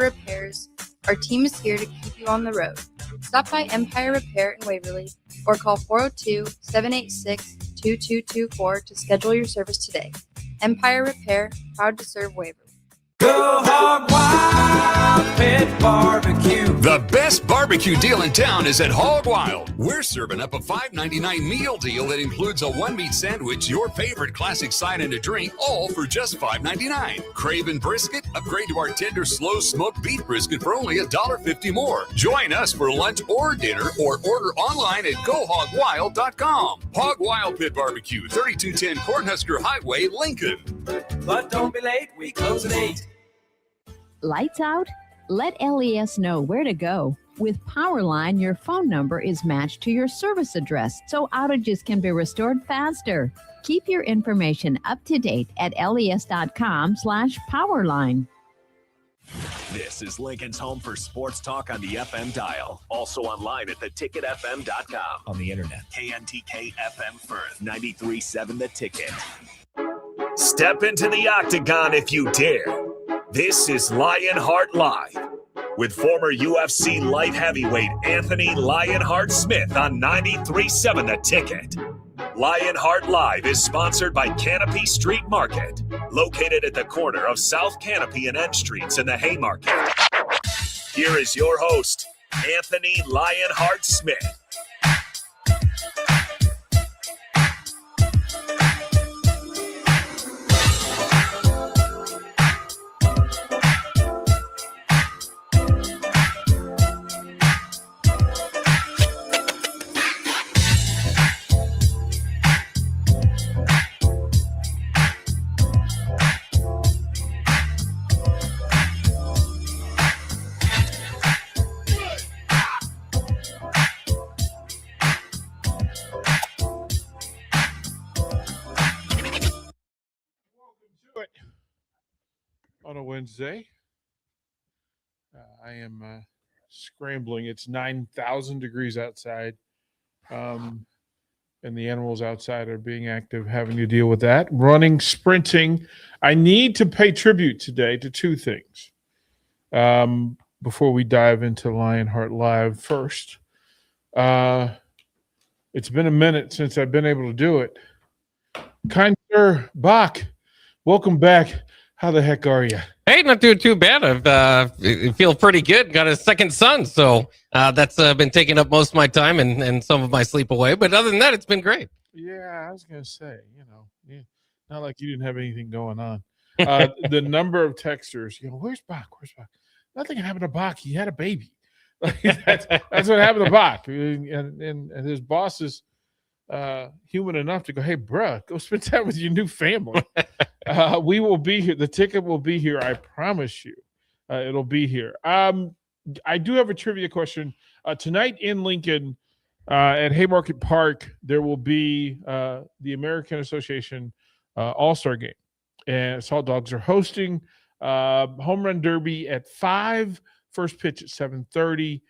Repairs, our team is here to keep you on the road. Stop by Empire Repair in Waverly or call 402-786-2224 to schedule your service today. Empire Repair, proud to serve Waverly. Go Hog Wild Pit Barbecue. The best barbecue deal in town is at Hog Wild. We're serving up a $5.99 meal deal that includes a one-meat sandwich, your favorite classic side, and a drink, all for just $5.99. Craving brisket? Upgrade to our tender, slow-smoked beef brisket for only $1.50 more. Join us for lunch or dinner, or order online at GoHogWild.com. Hog Wild Pit Barbecue, 3210 Cornhusker Highway, Lincoln. But don't be late, we close at 8. Lights out? Let LES know where to go. With Powerline, your phone number is matched to your service address, so outages can be restored faster. Keep your information up to date at les.com/Powerline. This is Lincoln's home for sports talk on the FM dial. Also online at theticketfm.com. On the internet, KNTK FM Firth, 93.7 The Ticket. Step into the octagon if you dare. This is Lionheart Live with former UFC light heavyweight Anthony Lionheart Smith on 93.7 The Ticket. Lionheart Live is sponsored by Canopy Street Market, located at the corner of South Canopy and N Streets in the Haymarket. Here is your host, Anthony Lionheart Smith. On a Wednesday, I am scrambling. It's 9,000 degrees outside, and the animals outside are being active, having to deal with that. Running, sprinting. I need to pay tribute today to two things before we dive into Lionheart Live. First, it's been a minute since I've been able to do it. Kind sir, Bach, welcome back. How the heck are you? Hey, not doing too bad. I feel pretty good. Got a second son, so that's been taking up most of my time and some of my sleep away. But other than that, it's been great. Yeah, I was going to say, not like you didn't have anything going on. The number of texters, where's Bach? Where's Bach? Nothing happened to Bach. He had a baby. That's what happened to Bach. And his boss is human enough to go, hey, bruh, go spend time with your new family. We will be here. The ticket will be here. I promise you. It'll be here. I do have a trivia question. Tonight in Lincoln at Haymarket Park, there will be the American Association All-Star Game. And Salt Dogs are hosting Home Run Derby at 5, first pitch at 7:30.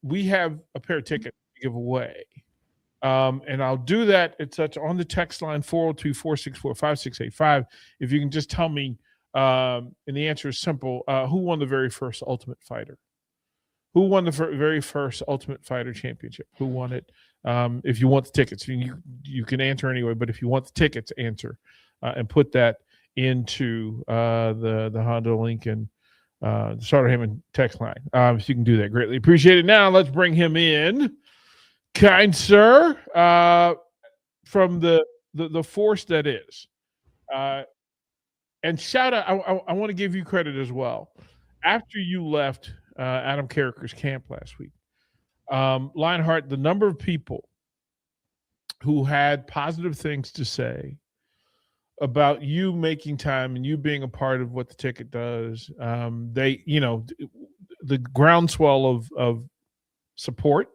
We have a pair of tickets to give away. And I'll do that. It's on the text line 402-464-5685. If you can just tell me, and the answer is simple, who won the very first Ultimate Fighter? Who won the very first Ultimate Fighter Championship? Who won it? If you want the tickets, you can answer anyway, but if you want the tickets, answer and put that into the Honda Lincoln Starter Hammond text line. If you can do that, greatly appreciate it. Now let's bring him in. Kind sir, from the force that is. And shout out, I want to give you credit as well. After you left Adam Carricker's camp last week, Lionheart, the number of people who had positive things to say about you making time and you being a part of what the ticket does, the groundswell of support,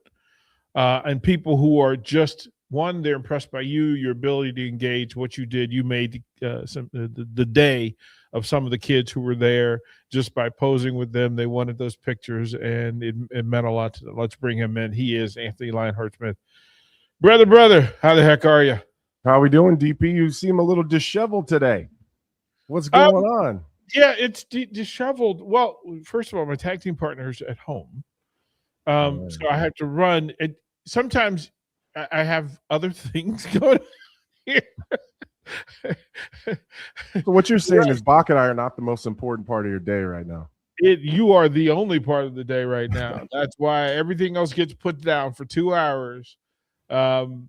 and people who are just, one, they're impressed by you, your ability to engage, what you did. You made the day of some of the kids who were there just by posing with them. They wanted those pictures, and it meant a lot to them. Let's bring him in. He is Anthony Lionheart Smith. Brother, how the heck are you? How are we doing, DP? You seem a little disheveled today. What's going on? Yeah, it's disheveled. Well, first of all, my tag team partner's at home, so I have to run. And sometimes I have other things going on here. So what you're saying is Bach and I are not the most important part of your day right now. You are the only part of the day right now. That's why everything else gets put down for 2 hours, and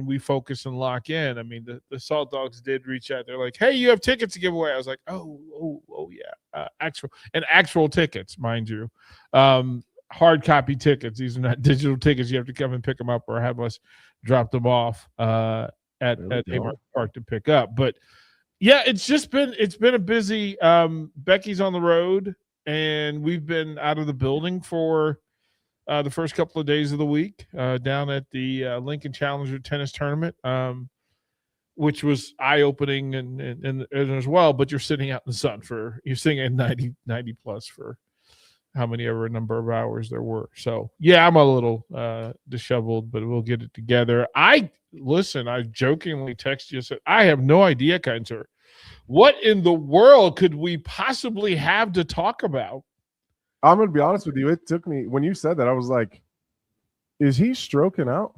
we focus and lock in. I mean, the Salt Dogs did reach out. They're like, "Hey, you have tickets to give away." I was like, "Oh yeah, actual tickets, mind you, hard copy tickets. These are not digital tickets. You have to come and pick them up or have us drop them off at Hayward Park to pick up." But yeah, it's been a busy. Becky's on the road, and we've been out of the building for the first couple of days of the week down at the Lincoln Challenger tennis tournament, which was eye opening and as well. But you're sitting out in the sun you're sitting at 90 plus for how many ever number of hours there were. So yeah, I'm a little disheveled, but we'll get it together. I jokingly texted you, said, I have no idea, kind sir. What in the world could we possibly have to talk about? I'm going to be honest with you. It took me, when you said that, I was like, is he stroking out?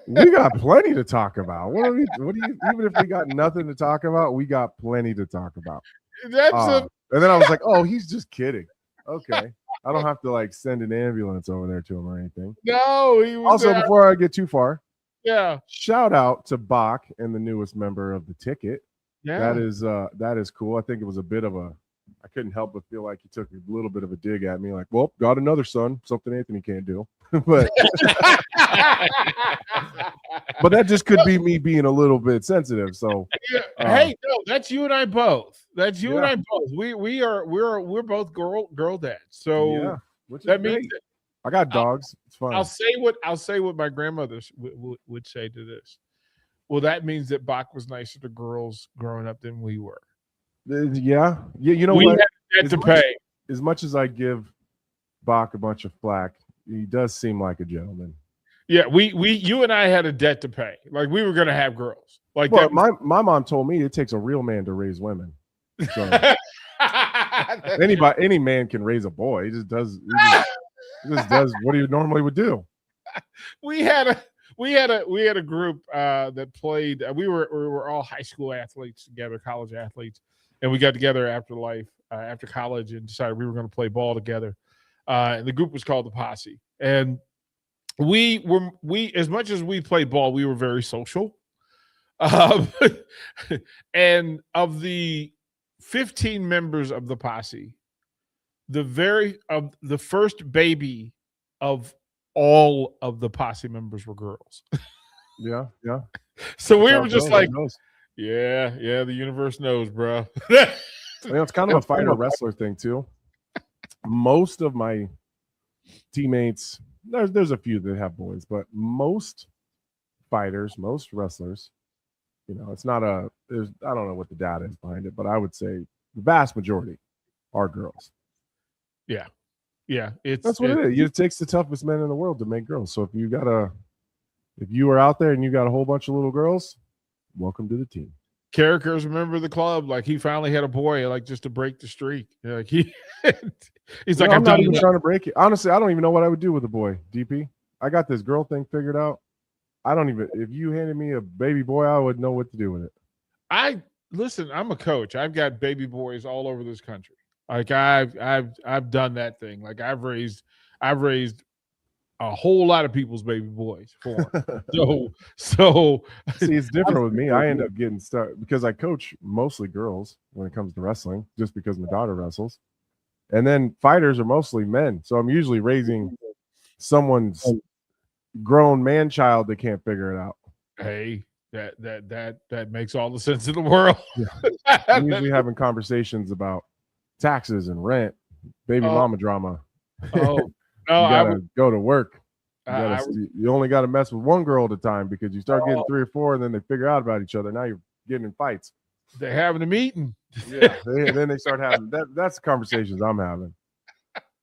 We got plenty to talk about. Even if we got nothing to talk about, we got plenty to talk about. And then I was like, oh, he's just kidding. Okay. I don't have to like send an ambulance over there to him or anything. No, he was also, before I get too far, yeah, shout out to Bach and the newest member of the ticket. Yeah, that is cool. I think it was a bit of I couldn't help but feel like he took a little bit of a dig at me, like, well, got another son, something Anthony can't do. but that just could be me being a little bit sensitive. So hey, no, that's you and I both. That's you and I both. We're both girl dads. So that means that I got dogs. It's fine. I'll say what my grandmother would say to this. Well, that means that Bach was nicer to girls growing up than we were. Yeah. You know we what? Had to pay. As much as I give Bach a bunch of flack, he does seem like a gentleman. Yeah, you and I had a debt to pay. Like we were going to have girls. Like well, my mom told me it takes a real man to raise women. So any man can raise a boy. He just does what he normally would do. We had a group that played. We were all high school athletes together, college athletes, and we got together after college and decided we were going to play ball together. And the group was called the Posse. And we as much as we played ball, we were very social. And of the 15 members of the Posse, the first baby of all of the Posse members were girls. Yeah. So we were just like, yeah, the universe knows, bro. It's kind of a fighter wrestler thing too. Most of my teammates, there's a few that have boys, but most fighters, most wrestlers, it's not I don't know what the data is behind it, but I would say the vast majority are girls. Yeah. That's what it is. It takes the toughest men in the world to make girls. So if you are out there and you got a whole bunch of little girls, welcome to the team. Carricker's a member of the club. Like he finally had a boy, like just to break the streak. Like he's like, I'm not even trying to break it. Honestly, I don't even know what I would do with a boy. DP, I got this girl thing figured out. If you handed me a baby boy, I would know what to do with it. Listen, I'm a coach. I've got baby boys all over this country. Like I've done that thing. Like I've raised a whole lot of people's baby boys for them. So see, it's different with me. I end up getting stuck because I coach mostly girls when it comes to wrestling, just because my daughter wrestles. And then fighters are mostly men. So I'm usually raising someone's grown man child that can't figure it out. Hey, that makes all the sense in the world. Yeah. I'm usually having conversations about taxes and rent, baby mama drama. Oh, no, you gotta go to work. You only got to mess with one girl at a time because you start getting 3 or 4, and then they figure out about each other. Now you're getting in fights. They're having a meeting. Yeah, then they start having that's the conversations I'm having.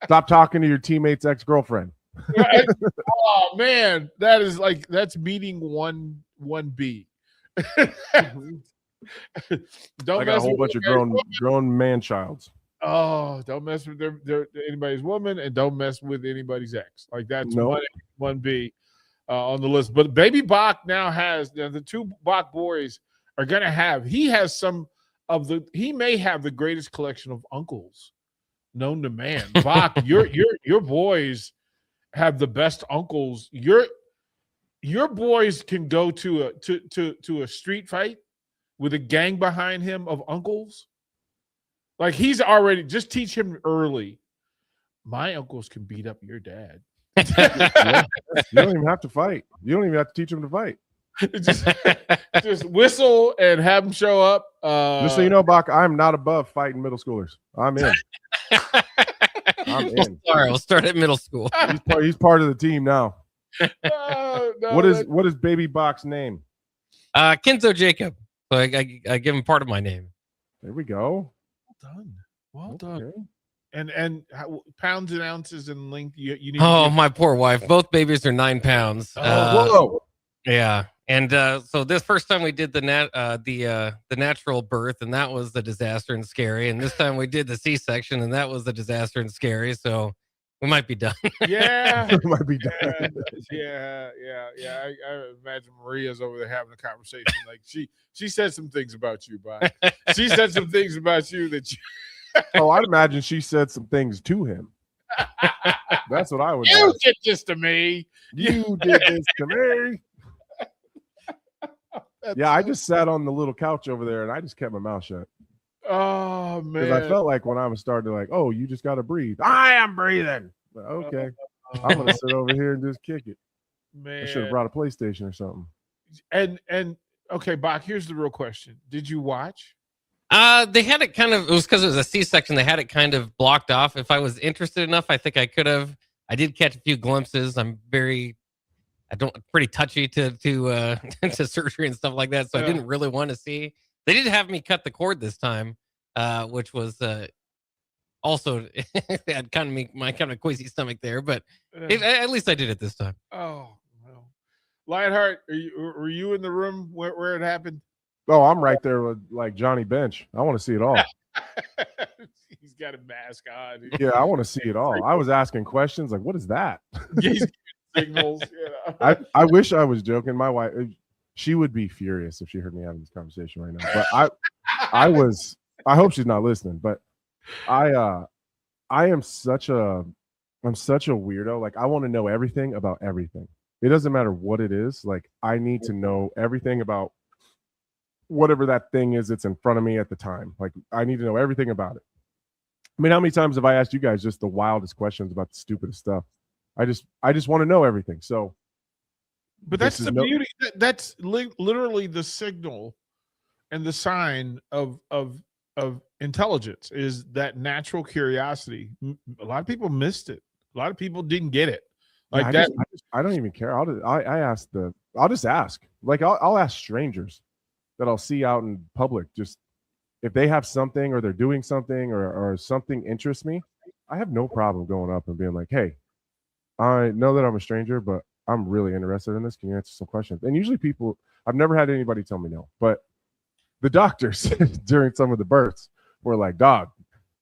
Stop talking to your teammate's ex-girlfriend. Oh man, that's meeting 1B. Don't I got a mess whole with bunch of anybody's grown man childs. Oh, don't mess with anybody's woman, and don't mess with anybody's ex. Like that's Nope. one B on the list. But Baby Bach now has the two Bach boys are gonna have. He has some of the. He may have the greatest collection of uncles known to man. Bach, your boys have the best uncles. Your boys can go to a street fight with a gang behind him of uncles. Like he's already just teach him early. My uncles can beat up your dad. Yeah. You don't even have to fight. You don't even have to teach him to fight. just whistle and have him show up. Just so you know, Bach, I'm not above fighting middle schoolers. I'm in. I'm in. Sorry, we'll start at middle school. He's part of the team now. No, What is Baby Bach's name? Kenzo Jacob. So I give him part of my name. There we go. Well done. Okay. And how, pounds and ounces in length. You need. Oh, my poor wife. Both babies are 9 pounds. Whoa. Yeah. And so this first time we did the natural birth, and that was the disaster and scary. And this time we did the C-section, and that was the disaster and scary. So we might be done. Yeah, It might be done. yeah. I imagine Maria's over there having a conversation. Like she said some things about you, Bob. She said some things about you that you. Oh, I'd imagine she said some things to him. That's what I would. You did this to me. You did this to me. Yeah, I just sat on the little couch over there and I just kept my mouth shut. Oh man, Because I felt like when I was starting to like, oh, you just got to breathe. I am breathing. But, okay, I'm gonna sit over here and just kick it. Man, I should have brought a PlayStation or something. And okay, Bach. Here's the real question: did you watch? They had it kind of. It was because it was a C-section. They had it kind of blocked off. If I was interested enough, I think I could have. I did catch a few glimpses. I'm pretty touchy to to surgery and stuff like that. So I didn't really want to see. They did have me cut the cord this time, which was also had kind of my kind of queasy stomach there. But at least I did it this time. Oh well, Lionheart, were you in the room where it happened? Oh, I'm right there with like Johnny Bench. I want to see it all. He's got a mask on. Yeah, I want to see it all. I was asking questions like, what is that? He's giving signals. You know? I wish I was joking. My wife, she would be furious if she heard me having this conversation right now. But I hope she's not listening. But I'm such a weirdo. Like I want to know everything about everything. It doesn't matter what it is. Like I need to know everything about whatever that thing is that's in front of me at the time. Like I need to know everything about it. I mean, how many times have I asked you guys just the wildest questions about the stupidest stuff? I just want to know everything. So, but that's the beauty. That's literally the signal and the sign of intelligence is that natural curiosity. A lot of people missed it. A lot of people didn't get it. Like I don't even care. I'll just ask. Like I'll ask strangers that I'll see out in public. Just if they have something or they're doing something or something interests me, I have no problem going up and being like, hey, I know that I'm a stranger, but I'm really interested in this. Can you answer some questions? And usually people, I've never had anybody tell me no, but the doctors during some of the births were like, dog,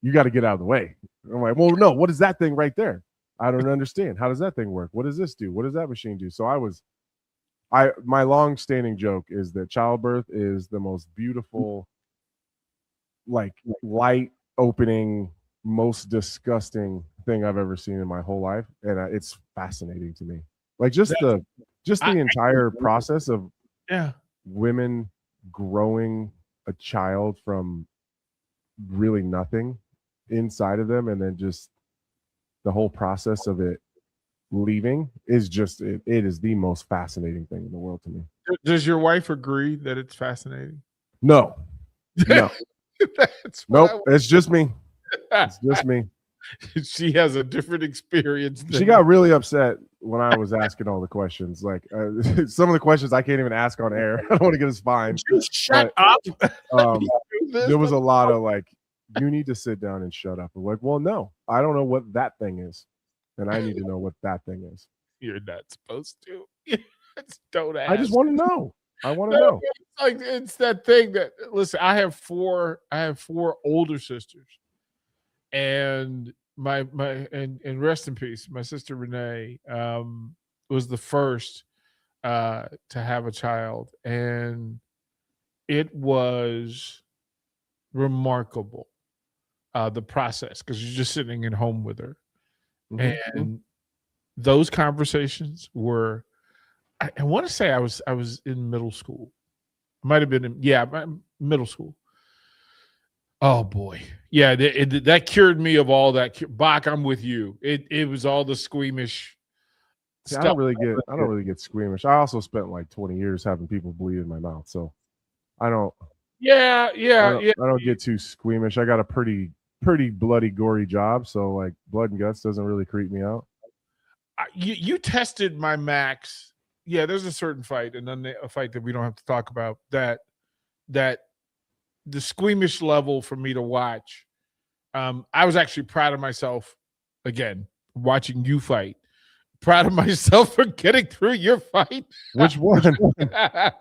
you got to get out of the way. I'm like, well, no, what is that thing right there? I don't understand. How does that thing work? What does this do? What does that machine do? So my long-standing joke is that childbirth is the most beautiful, like light opening, most disgusting thing I've ever seen in my whole life, and it's fascinating to me. Like just the entire process of women growing a child from really nothing inside of them, and then just the whole process of it leaving is just it is the most fascinating thing in the world to me. Does your wife agree that it's fascinating? No. Nope. It's just me. It's just me. She has a different experience. She got really upset when I was asking all the questions. Like some of the questions I can't even ask on air. I don't want to get us fined. Shut up. There was a lot of like, you need to sit down and shut up. I'm like, well, no, I don't know what that thing is. And I need to know what that thing is. You're not supposed to. Don't ask. I just want to know. I want to know. It's like it's that thing that listen. I have four older sisters, and and rest in peace. My sister Renee was the first to have a child, and it was remarkable the process because you're just sitting at home with her, and those conversations were. I want to say I was in middle school. Might have been in middle school. Oh boy, yeah, that cured me of all that. Bach, I'm with you. It was all the squeamish. See, I don't really get squeamish. I also spent like 20 years having people bleed in my mouth, so I don't. Yeah. I don't get too squeamish. I got a pretty bloody, gory job, so like blood and guts doesn't really creep me out. You tested my max. Yeah, there's a certain fight, and then a fight that we don't have to talk about that the squeamish level for me to watch. I was actually proud of myself again watching you fight. Proud of myself for getting through your fight. Which one? I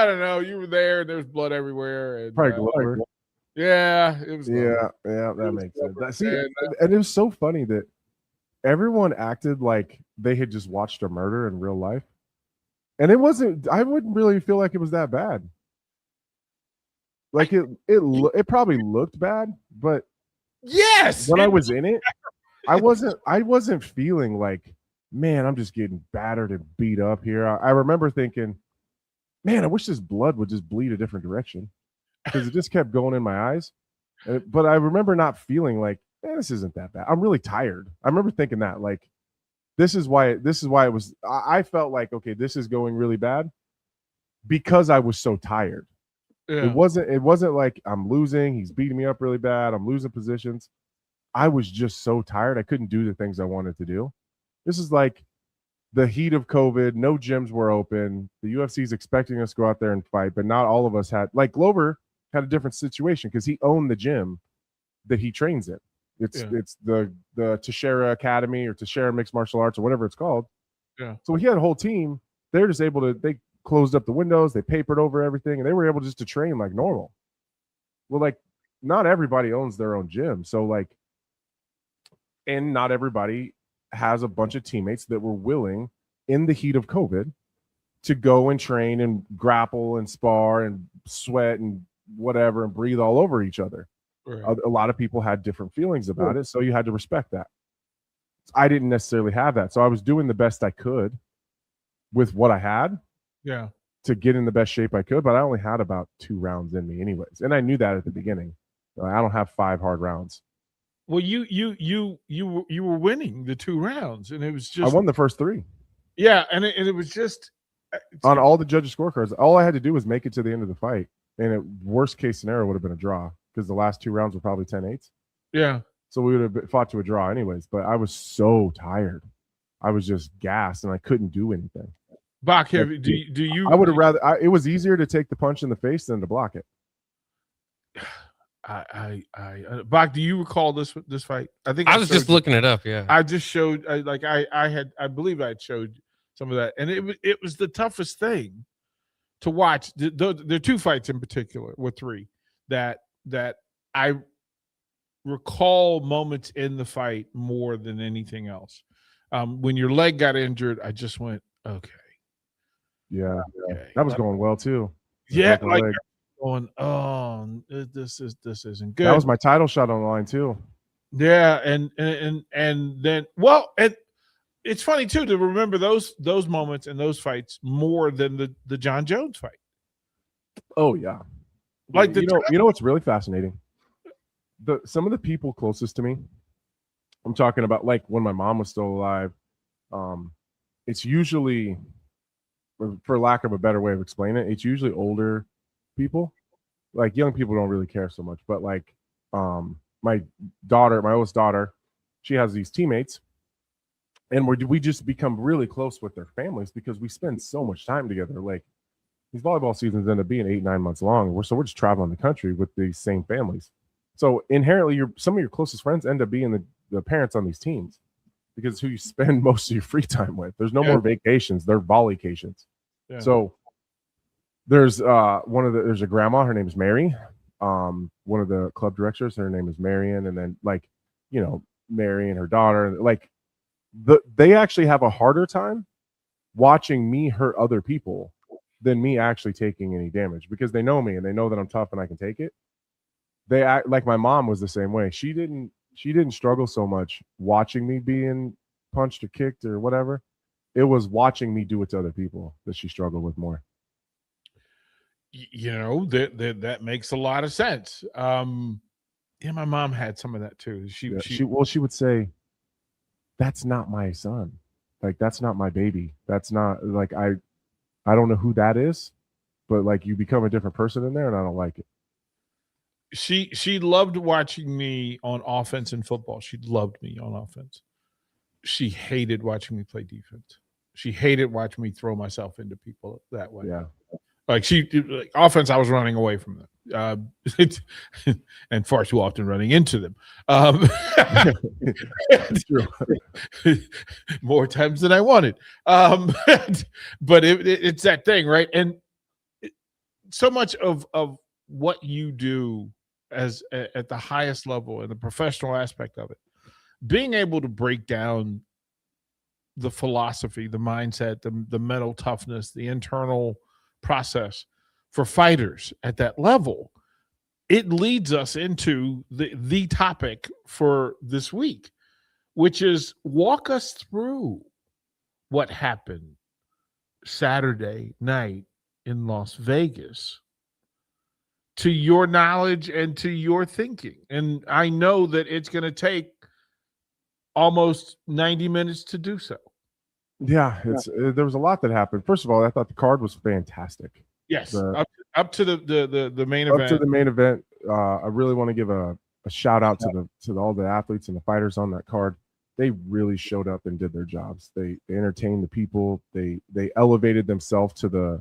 don't know. You were there, and there was blood everywhere. And, probably Glover. Yeah, it was. Yeah, that makes sense. And it was so funny that everyone acted like they had just watched a murder in real life. And it wasn't, I wouldn't really feel like it was that bad. Like it probably looked bad, but yes, when I was in it, I wasn't feeling like, man, I'm just getting battered and beat up here. I remember thinking, man, I wish this blood would just bleed a different direction because it just kept going in my eyes. But I remember not feeling like, this isn't that bad. I'm really tired. I remember thinking that, like, this is why it was. I felt like, okay, this is going really bad because I was so tired. Yeah. It wasn't like I'm losing. He's beating me up really bad. I'm losing positions. I was just so tired. I couldn't do the things I wanted to do. This is like the heat of COVID. No gyms were open. The UFC is expecting us to go out there and fight, but not all of us had. Like Glover had a different situation because he owned the gym that he trains in. It's the Teixeira Academy or Teixeira Mixed Martial Arts or whatever it's called. Yeah. So he had a whole team. They're just able to. They closed up the windows. They papered over everything, and they were able just to train like normal. Well, like not everybody owns their own gym, so like, and not everybody has a bunch of teammates that were willing in the heat of COVID to go and train and grapple and spar and sweat and whatever and breathe all over each other. Right. A lot of people had different feelings about it, so you had to respect that. I didn't necessarily have that, so I was doing the best I could with what I had. Yeah, to get in the best shape I could, but I only had about 2 rounds in me, anyways, and I knew that at the beginning. I don't have 5 hard rounds. Well, you were winning the 2 rounds, and it was just I won the first 3. Yeah, and it was just on all the judges' scorecards. All I had to do was make it to the end of the fight, and it, worst case scenario would have been a draw because the last 2 rounds were probably 10-8s. Yeah, so we would have fought to a draw anyways. But I was so tired, I was just gassed, and I couldn't do anything. Bach, do you? I would have rather. It was easier to take the punch in the face than to block it. Bach, do you recall this fight? I think I was just looking it up. Yeah, I just showed. I believe I had showed some of that, and it was the toughest thing to watch. There are 2 fights in particular, or 3 that I recall moments in the fight more than anything else. When your leg got injured, I just went, okay. Yeah, that was going well too. Yeah, like going, oh, this isn't good. That was my title shot on the line too. Yeah, and then and it's funny too to remember those moments and those fights more than the John Jones fight. Oh yeah, like you know what's really fascinating? Some of the people closest to me, I'm talking about like when my mom was still alive. It's usually, for lack of a better way of explaining it, it's usually older people. Like young people don't really care so much, but like my oldest daughter, she has these teammates, and we just become really close with their families because we spend so much time together. Like these volleyball seasons end up being 8-9 months long. We're just traveling the country with these same families. So inherently, some of your closest friends end up being the parents on these teams. Because it's who you spend most of your free time with. There's no more vacations. They're volleycations. Yeah. So There's there's a grandma, her name is Mary. One of the club directors, her name is Marion, and then Mary and her daughter, they actually have a harder time watching me hurt other people than me actually taking any damage, because they know me and they know that I'm tough and I can take it. They act like my mom was the same way. She didn't struggle so much watching me being punched or kicked or whatever. It was watching me do it to other people that she struggled with more. That makes a lot of sense. My mom had some of that too. She would say, "That's not my son. Like, that's not my baby. That's not like I don't know who that is, but like you become a different person in there, and I don't like it." She loved watching me on offense in football. She loved me on offense. She hated watching me play defense. She hated watching me throw myself into people that way. Yeah. Like offense, I was running away from them, and far too often running into them. More times than I wanted. But it's that thing, right? And so much of what you do at the highest level and the professional aspect of it, being able to break down the philosophy, the mindset, the mental toughness, the internal process for fighters at that level, it leads us into the topic for this week, which is walk us through what happened Saturday night in Las Vegas, to your knowledge and to your thinking. And I know that it's going to take almost 90 minutes to do so. Yeah, there was a lot that happened. First of all, I thought the card was fantastic. Yes, up to the main event. Up to the main event. I really want to give a shout out to all the athletes and the fighters on that card. They really showed up and did their jobs. They entertained the people. They elevated themselves to the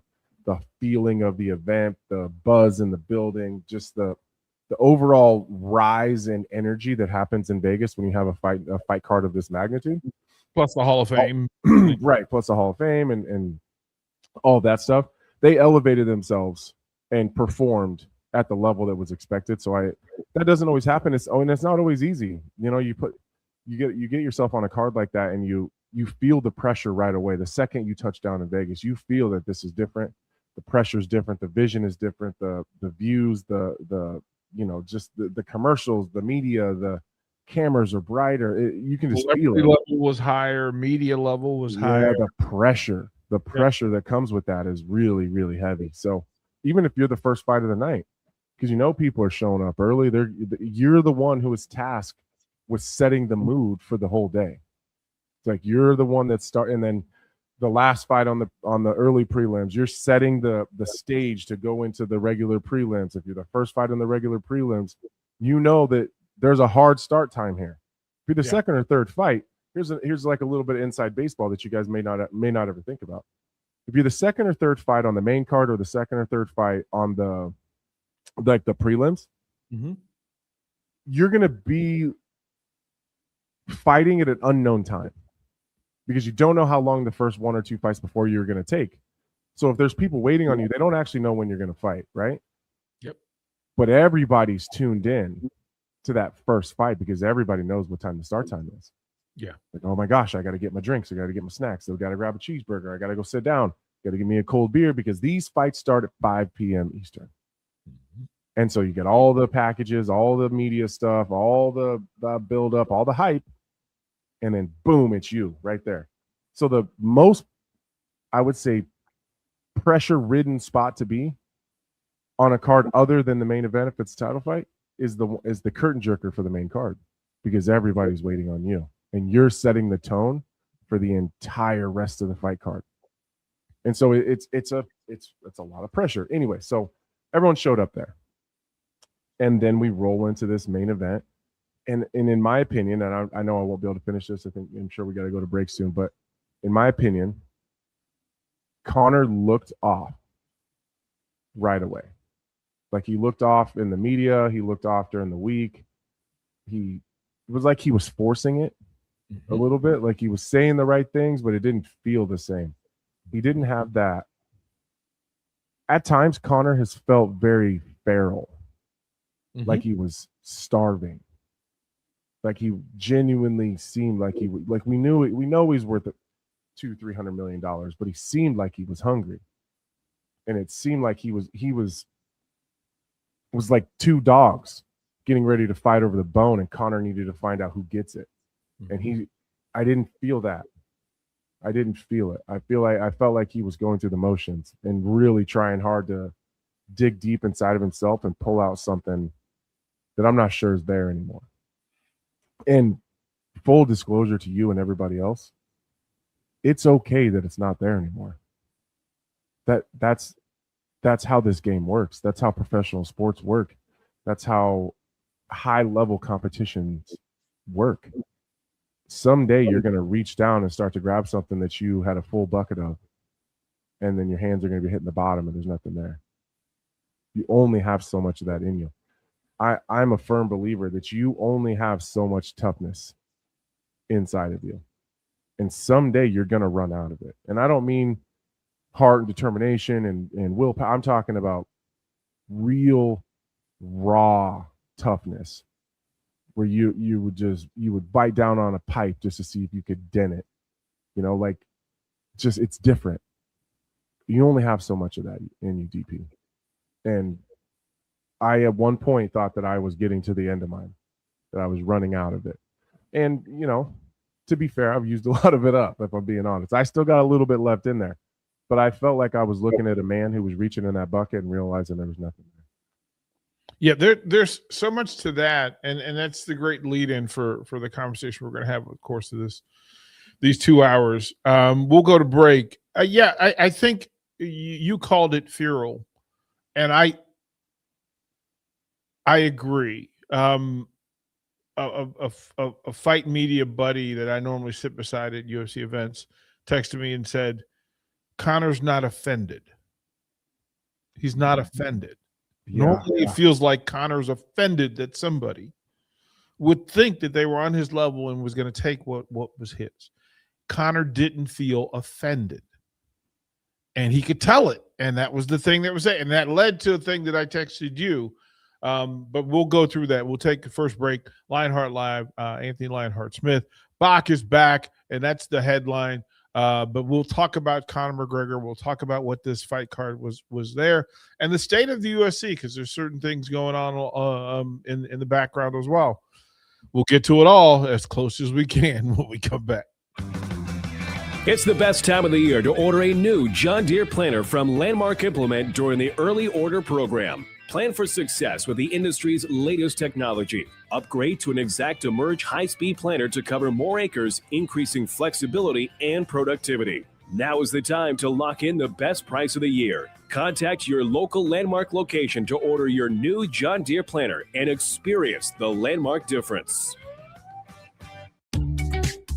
feeling of the event, the buzz in the building, just the overall rise in energy that happens in Vegas when you have a fight card of this magnitude. Plus the Hall of Fame. Right, plus the Hall of Fame and all that stuff. They elevated themselves and performed at the level that was expected. So that doesn't always happen. It's not always easy. You get yourself on a card like that, and you feel the pressure right away. The second you touch down in Vegas, you feel that this is different. The pressure is different. The vision is different. The views, just the commercials, the media, the cameras are brighter. You can just feel it. Level was higher. Media level was higher. The pressure that comes with that is really, really heavy. So even if you're the first fight of the night, because people are showing up early, you're the one who is tasked with setting the mood for the whole day. It's like you're the one that and then the last fight on the early prelims, you're setting the stage to go into the regular prelims. If you're the first fight in the regular prelims, you know that there's a hard start time here. If you're the second or third fight, here's like a little bit of inside baseball that you guys may not ever think about. If you're the second or third fight on the main card or the second or third fight on the prelims, you're going to be fighting at an unknown time because you don't know how long the first one or two fights before you're going to take. So if there's people waiting on you, they don't actually know when you're going to fight, right? Yep. But everybody's tuned in to that first fight because everybody knows what time the start time is. Yeah. Like, oh my gosh, I got to get my drinks. I got to get my snacks. I got to grab a cheeseburger. I got to go sit down. Got to give me a cold beer because these fights start at 5 p.m. Eastern. And so you get all the packages, all the media stuff, all the build up, all the hype. And then boom, it's you right there. So the most, I would say, pressure-ridden spot to be on a card other than the main event, if it's a title fight, is the curtain jerker for the main card because everybody's waiting on you. And you're setting the tone for the entire rest of the fight card. And so it's a lot of pressure. Anyway, so everyone showed up there. And then we roll into this main event. And in my opinion, and I know I won't be able to finish this. I'm sure we got to go to break soon. But in my opinion, Conor looked off right away. Like he looked off in the media. He looked off during the week. It was like he was forcing it a little bit. Like he was saying the right things, but it didn't feel the same. He didn't have that at times Connor has felt very feral, Mm-hmm. like he was starving. Like he genuinely seemed like we know he's worth $200-300 million, but he seemed like he was hungry. And it seemed like he was like two dogs getting ready to fight over the bone, and Connor needed to find out who gets it. Mm-hmm. And I didn't feel that. I didn't feel it. I felt like he was going through the motions and really trying hard to dig deep inside of himself and pull out something that I'm not sure is there anymore. And full disclosure to you and everybody else, it's okay that it's not there anymore. That's how this game works. That's how professional sports work. That's how high level competitions work. Someday you're going to reach down and start to grab something that you had a full bucket of, and then your hands are going to be hitting the bottom and there's nothing there. You only have so much of that in you. I'm a firm believer that you only have so much toughness inside of you. And someday you're going to run out of it. And I don't mean heart and determination and willpower. I'm talking about real, raw toughness where you would bite down on a pipe just to see if you could dent it. You know, like just it's different. You only have so much of that in you, DP. And I at one point thought that I was getting to the end of mine, that I was running out of it. And, you know, to be fair, I've used a lot of it up, if I'm being honest. I still got a little bit left in there. But I felt like I was looking at a man who was reaching in that bucket and realizing there was nothing there. Yeah, there's so much to that, and that's the great lead-in for the conversation we're going to have over the course of these 2 hours. We'll go to break. I think you called it feral, and I agree. A fight media buddy that I normally sit beside at UFC events texted me and said, Connor's not offended. He's not offended. Yeah, Normally it feels like Connor's offended that somebody would think that they were on his level and was going to take what was his. Connor didn't feel offended. And he could tell it. And that was the thing that was said. And that led to a thing that I texted you. But we'll go through that. We'll take the first break. Lionheart Live, Anthony Lionheart Smith. Bach is back, and that's the headline. But we'll talk about Conor McGregor. We'll talk about what this fight card was there and the state of the UFC, because there's certain things going on in the background as well. We'll get to it all as close as we can when we come back. It's the best time of the year to order a new John Deere planter from Landmark Implement during the early order program. Plan for success with the industry's latest technology. Upgrade to an Exact Emerge high-speed planter to cover more acres, increasing flexibility and productivity. Now is the time to lock in the best price of the year. Contact your local Landmark location to order your new John Deere planter and experience the Landmark difference.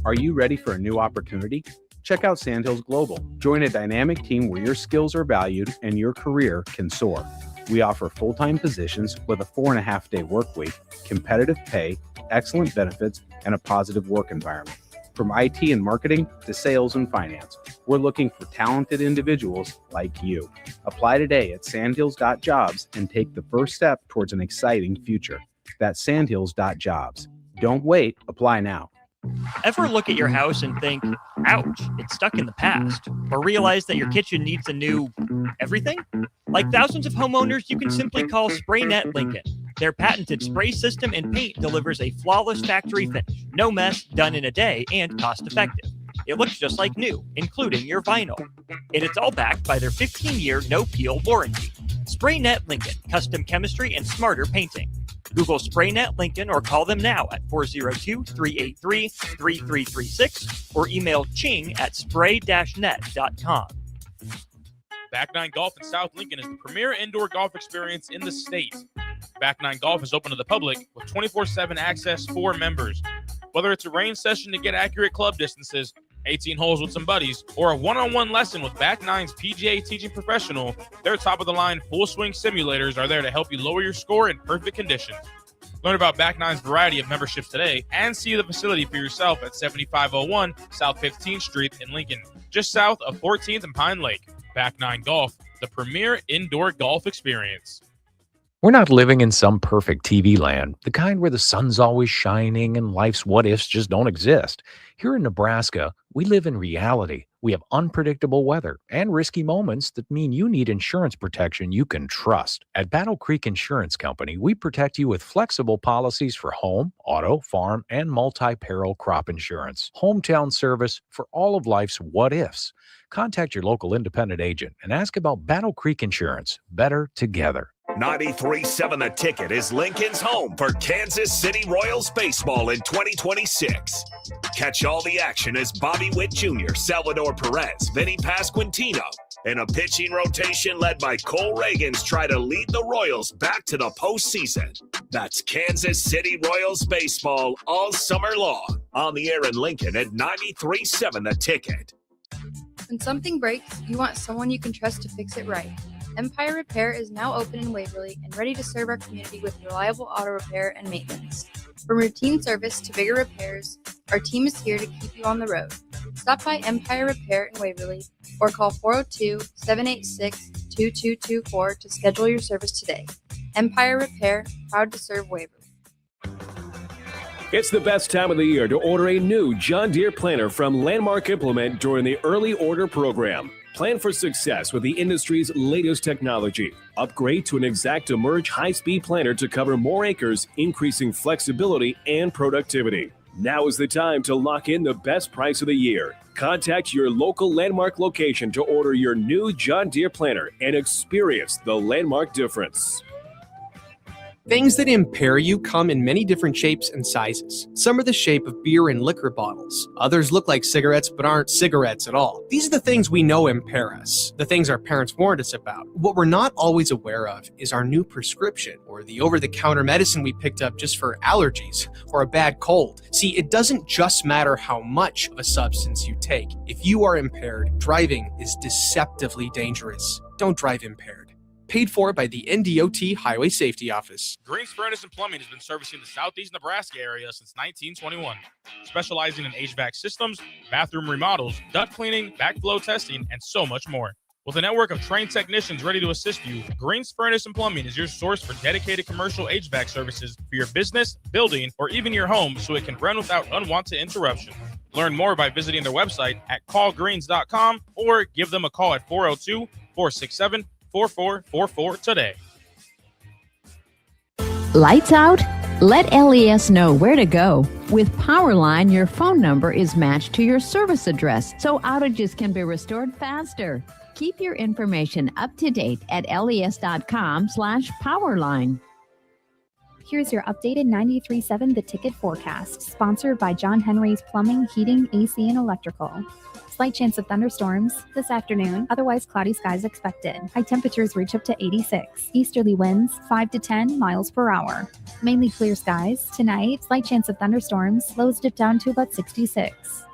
Are you ready for a new opportunity? Check out Sandhills Global. Join a dynamic team where your skills are valued and your career can soar. We offer full-time positions with a 4.5-day work week, competitive pay, excellent benefits, and a positive work environment. From IT and marketing to sales and finance, we're looking for talented individuals like you. Apply today at sandhills.jobs and take the first step towards an exciting future. That's sandhills.jobs. Don't wait. Apply now. Ever look at your house and think, ouch, it's stuck in the past? Or realize that your kitchen needs a new everything? Like thousands of homeowners, you can simply call SprayNet Lincoln. Their patented spray system and paint delivers a flawless factory finish, no mess, done in a day, and cost-effective. It looks just like new, including your vinyl. And it's all backed by their 15-year no-peel warranty. SprayNet Lincoln, custom chemistry and smarter painting. Google SprayNet Lincoln or call them now at 402-383-3336 or email ching@spray-net.com. Back Nine Golf in South Lincoln is the premier indoor golf experience in the state. Back Nine Golf is open to the public with 24/7 access for members. Whether it's a range session to get accurate club distances, 18 holes with some buddies, or a one-on-one lesson with Back Nine's PGA teaching professional, their top-of-the-line full-swing simulators are there to help you lower your score in perfect conditions. Learn about Back Nine's variety of memberships today and see the facility for yourself at 7501 South 15th Street in Lincoln, just south of 14th and Pine Lake. Back Nine Golf, the premier indoor golf experience. We're not living in some perfect TV land, the kind where the sun's always shining and life's what ifs just don't exist. Here in Nebraska, we live in reality. We have unpredictable weather and risky moments that mean you need insurance protection you can trust. At Battle Creek Insurance Company, we protect you with flexible policies for home, auto, farm, and multi-peril crop insurance. Hometown service for all of life's what ifs. Contact your local independent agent and ask about Battle Creek Insurance. Better together. 93.7 The Ticket is Lincoln's home for Kansas City Royals baseball in 2026. Catch all the action as Bobby Witt Jr., Salvador Perez, Vinny Pasquantino, and a pitching rotation led by Cole Reagans try to lead the Royals back to the postseason. That's Kansas City Royals baseball all summer long. On the air in Lincoln at 93.7 The Ticket. When something breaks, you want someone you can trust to fix it right. Empire Repair is now open in Waverly and ready to serve our community with reliable auto repair and maintenance. From routine service to bigger repairs, our team is here to keep you on the road. Stop by Empire Repair in Waverly or call 402-786-2224 to schedule your service today. Empire Repair, proud to serve Waverly. It's the best time of the year to order a new John Deere planter from Landmark Implement during the early order program. Plan for success with the industry's latest technology. Upgrade to an Exact Emerge high-speed planter to cover more acres, increasing flexibility and productivity. Now is the time to lock in the best price of the year. Contact your local Landmark location to order your new John Deere planter and experience the Landmark difference. Things that impair you come in many different shapes and sizes. Some are the shape of beer and liquor bottles. Others look like cigarettes but aren't cigarettes at all. These are the things we know impair us, the things our parents warned us about. What we're not always aware of is our new prescription or the over-the-counter medicine we picked up just for allergies or a bad cold. See, it doesn't just matter how much of a substance you take. If you are impaired, driving is deceptively dangerous. Don't drive impaired. Paid for by the NDOT Highway Safety Office. Greens Furnace and Plumbing has been servicing the southeast Nebraska area since 1921, specializing in HVAC systems, bathroom remodels, duct cleaning, backflow testing, and so much more. With a network of trained technicians ready to assist you, Greens Furnace and Plumbing is your source for dedicated commercial HVAC services for your business, building, or even your home so it can run without unwanted interruption. Learn more by visiting their website at callgreens.com or give them a call at 402-467-4444 today. Lights out? Let LES know where to go. With Powerline, your phone number is matched to your service address, so outages can be restored faster. Keep your information up to date at les.com/powerline. Here's your updated 93.7 The Ticket forecast, sponsored by John Henry's Plumbing, Heating, AC, and Electrical. Slight chance of thunderstorms this afternoon, otherwise cloudy skies expected. High temperatures reach up to 86. Easterly winds 5 to 10 miles per hour. Mainly clear skies. Tonight, slight chance of thunderstorms, lows dip down to about 66.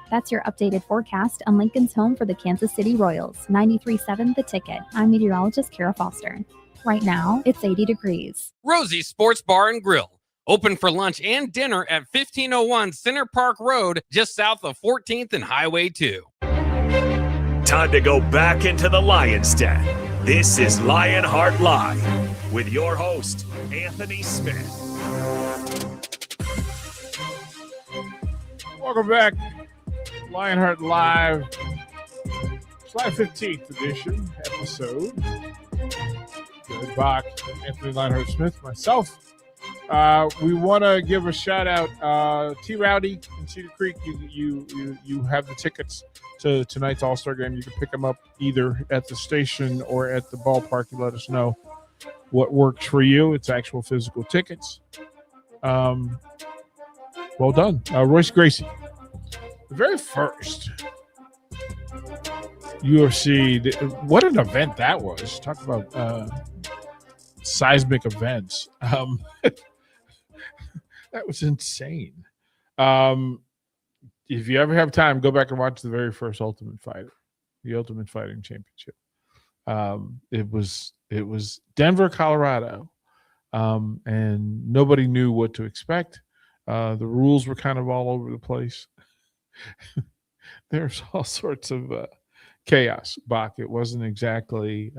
That's your updated forecast on Lincoln's home for the Kansas City Royals. 93.7 The Ticket. I'm meteorologist Kara Foster. Right now, it's 80 degrees. Rosie's Sports Bar and Grill. Open for lunch and dinner at 1501 Center Park Road, just south of 14th and Highway 2. Time to go back into the Lion's Den. This is Lionheart Live with your host, Anthony Smith. Welcome back. Lionheart Live. July 15th edition episode. Good Bach, Anthony Lionheart Smith, myself. We want to give a shout out, T. Rowdy in Cedar Creek. You have the tickets to tonight's All-Star game. You can pick them up either at the station or at the ballpark. You let us know what works for you. It's actual physical tickets. Well done, Royce Gracie. The very first UFC. What an event that was! Talk about seismic events. That was insane. If you ever have time, go back and watch the very first Ultimate Fighter, the Ultimate Fighting Championship. It was Denver, Colorado, and nobody knew what to expect. The rules were kind of all over the place. There's all sorts of chaos, Bach. It wasn't exactly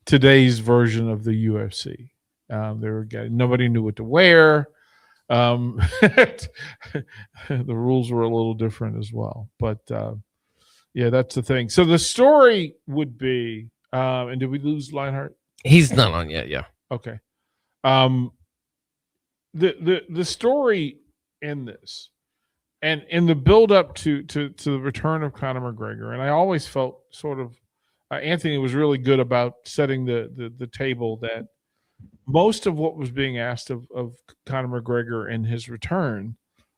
today's version of the UFC. Nobody knew what to wear. The rules were a little different as well. But yeah, that's the thing. So the story would be, and did we lose Lionheart? He's not on yet. Yeah. Okay. The story in this, and in the build up to the return of Conor McGregor, and I always felt sort of Anthony was really good about setting the table that most of what was being asked of Conor McGregor in his return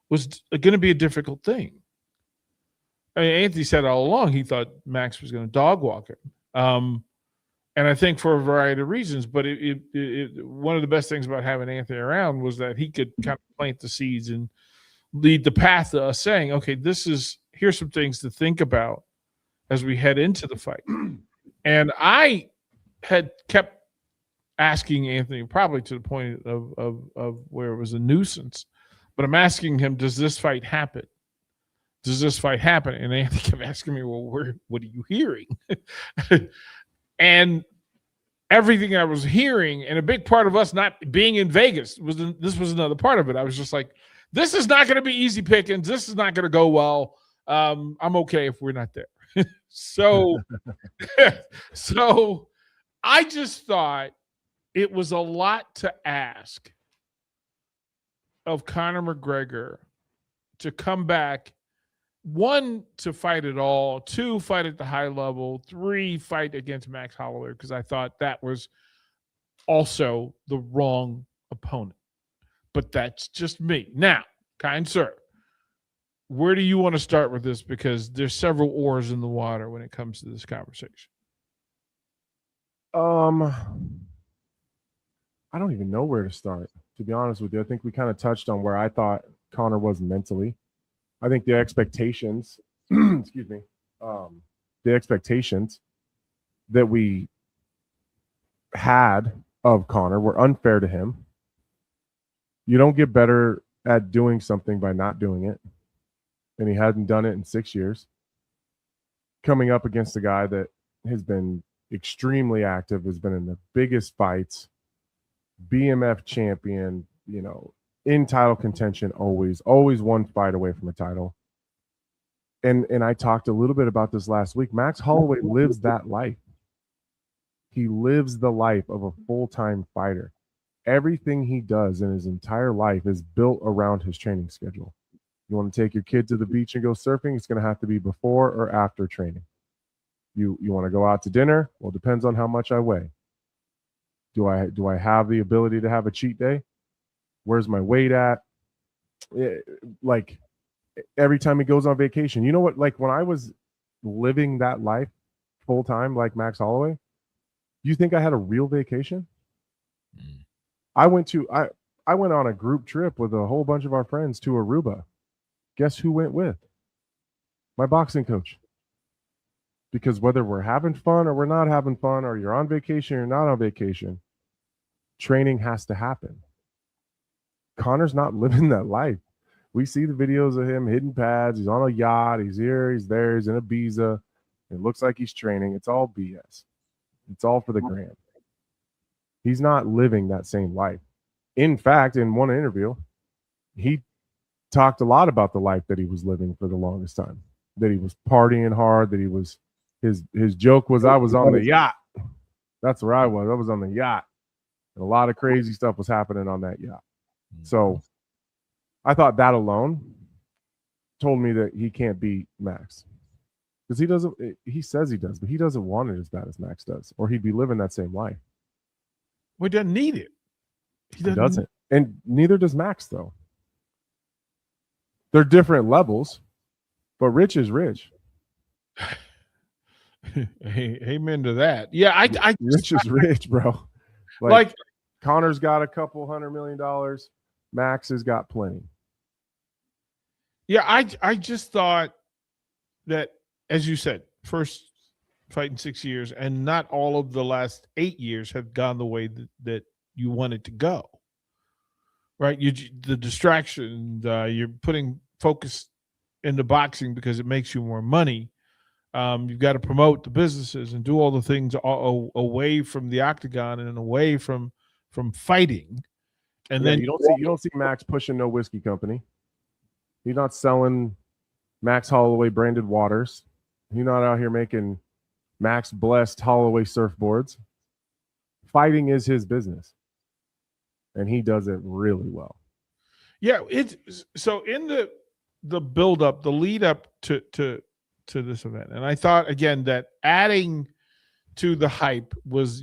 was going to be a difficult thing. I mean, Anthony said all along he thought Max was going to dog walk him. And I think for a variety of reasons, but one of the best things about having Anthony around was that he could kind of plant the seeds and lead the path to us saying, okay, here's some things to think about as we head into the fight. And I had kept asking Anthony, probably to the point of where it was a nuisance, but I'm asking him, does this fight happen? Does this fight happen? And Anthony kept asking me, well, what are you hearing? And everything I was hearing, and a big part of us not being in Vegas, this was another part of it. I was just like, this is not going to be easy pickings. This is not going to go well. I'm okay if we're not there. So I just thought it was a lot to ask of Conor McGregor to come back, 1, to fight at all, 2, fight at the high level, 3, fight against Max Holloway, because I thought that was also the wrong opponent. But that's just me. Now, kind sir, where do you want to start with this? Because there's several oars in the water when it comes to this conversation. I don't even know where to start, to be honest with you. I think we kind of touched on where I thought Conor was mentally. I think the expectations, excuse me, the expectations that we had of Conor were unfair to him. You don't get better at doing something by not doing it. And he hadn't done it in 6 years. Coming up against a guy that has been extremely active, has been in the biggest fights, BMF champion, in title contention, always one fight away from a title. And I talked a little bit about this last week. Max Holloway lives that life. He lives the life of a full-time fighter. Everything he does in his entire life is built around his training schedule. You want to take your kid to the beach and go surfing, it's going to have to be before or after training. You want to go out to dinner? Well, it depends on how much I weigh. Do I have the ability to have a cheat day? Where's my weight at? Like every time he goes on vacation, you know what? Like when I was living that life full time, like Max Holloway, you think I had a real vacation? I went on a group trip with a whole bunch of our friends to Aruba. Guess who went with? My boxing coach. Because whether we're having fun or we're not having fun, or you're on vacation or not on vacation, training has to happen. Conor's not living that life. We see the videos of him hitting pads. He's on a yacht. He's here. He's there. He's in Ibiza. It looks like he's training. It's all BS. It's all for the gram. He's not living that same life. In fact, in one interview, he talked a lot about the life that he was living for the longest time, that he was partying hard, that he was his joke was, I was on the yacht. That's where I was. I was on the yacht. And a lot of crazy stuff was happening on that yacht. So I thought that alone told me that he can't beat Max. Because he says he does, but he doesn't want it as bad as Max does, or he'd be living that same life. Well, he doesn't need it. He doesn't. And neither does Max, though. They're different levels, but rich is rich. Hey, amen to that. Yeah, I rich is rich, bro. Like Conor's got a couple $100 million. Max has got plenty. Yeah, I just thought that, as you said, first fight in 6 years, and not all of the last 8 years have gone the way that you wanted to go. Right? The distraction, you're putting focus into boxing because it makes you more money. You've got to promote the businesses and do all the things away from the octagon and away from fighting. And then you don't see Max pushing no whiskey company. He's not selling Max Holloway branded waters. He's not out here making Max blessed Holloway surfboards. Fighting is his business, and he does it really well. Yeah, it's so in the build up, the lead up to this event, and I thought again that adding to the hype was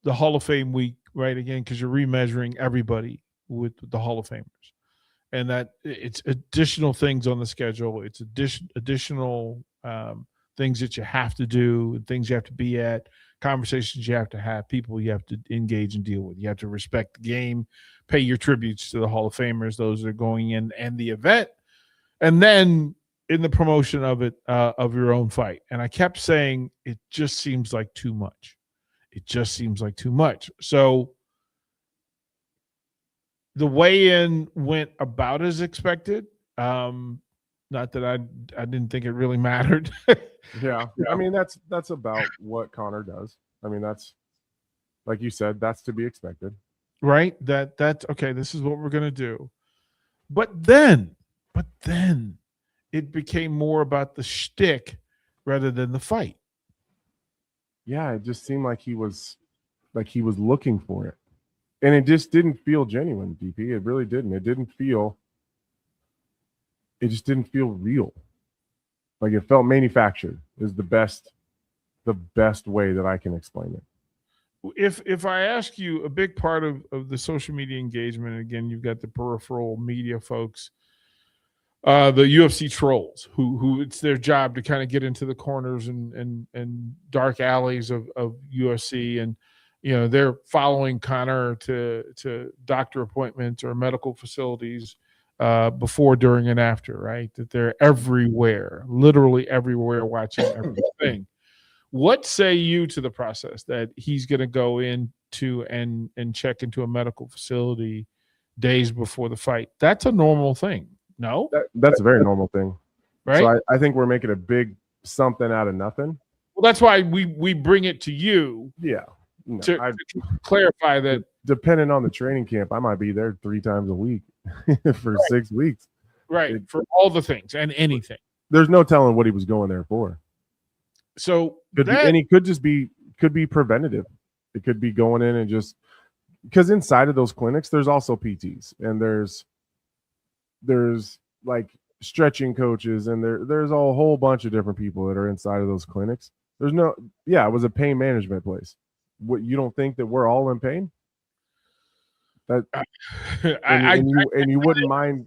the Hall of Fame week, right? Again, because you're remeasuring everybody with the Hall of Famers, and that it's additional things on the schedule. It's additional things that you have to do, and things you have to be at, conversations you have to have, people you have to engage and deal with. You have to respect the game, pay your tributes to the Hall of Famers, those that are going in, and the event, and then in the promotion of it, of your own fight. And I kept saying, it just seems like too much. It just seems like too much. So the weigh-in went about as expected. Not that I didn't think it really mattered. Yeah. I mean, that's about what Connor does. I mean, that's, like you said, that's to be expected. Right? That's okay, this is what we're going to do. But then it became more about the shtick rather than the fight. Yeah, it just seemed like he was looking for it. And it just didn't feel genuine, DP. It really didn't. It just didn't feel real. Like it felt manufactured is the best way that I can explain it. If I ask you, a big part of the social media engagement, again, you've got the peripheral media folks, the UFC trolls who it's their job to kind of get into the corners and dark alleys of UFC, and they're following Connor to doctor appointments or medical facilities before, during, and after, right? That they're everywhere, literally everywhere, watching everything. What say you to the process that he's going to go into and check into a medical facility days before the fight? That's a normal thing. No, that's a very normal thing, right? So I think we're making a big something out of nothing. Well, that's why we bring it to you. Yeah, to clarify that. Depending on the training camp, I might be there 3 times a week for 6 weeks. Right, for all the things and anything. There's no telling what he was going there for. So and he could be preventative. It could be going in and just because inside of those clinics, there's also PTs and there's like stretching coaches and there's a whole bunch of different people that are inside of those clinics. It was a pain management place. What, you don't think that we're all in pain? That and you wouldn't mind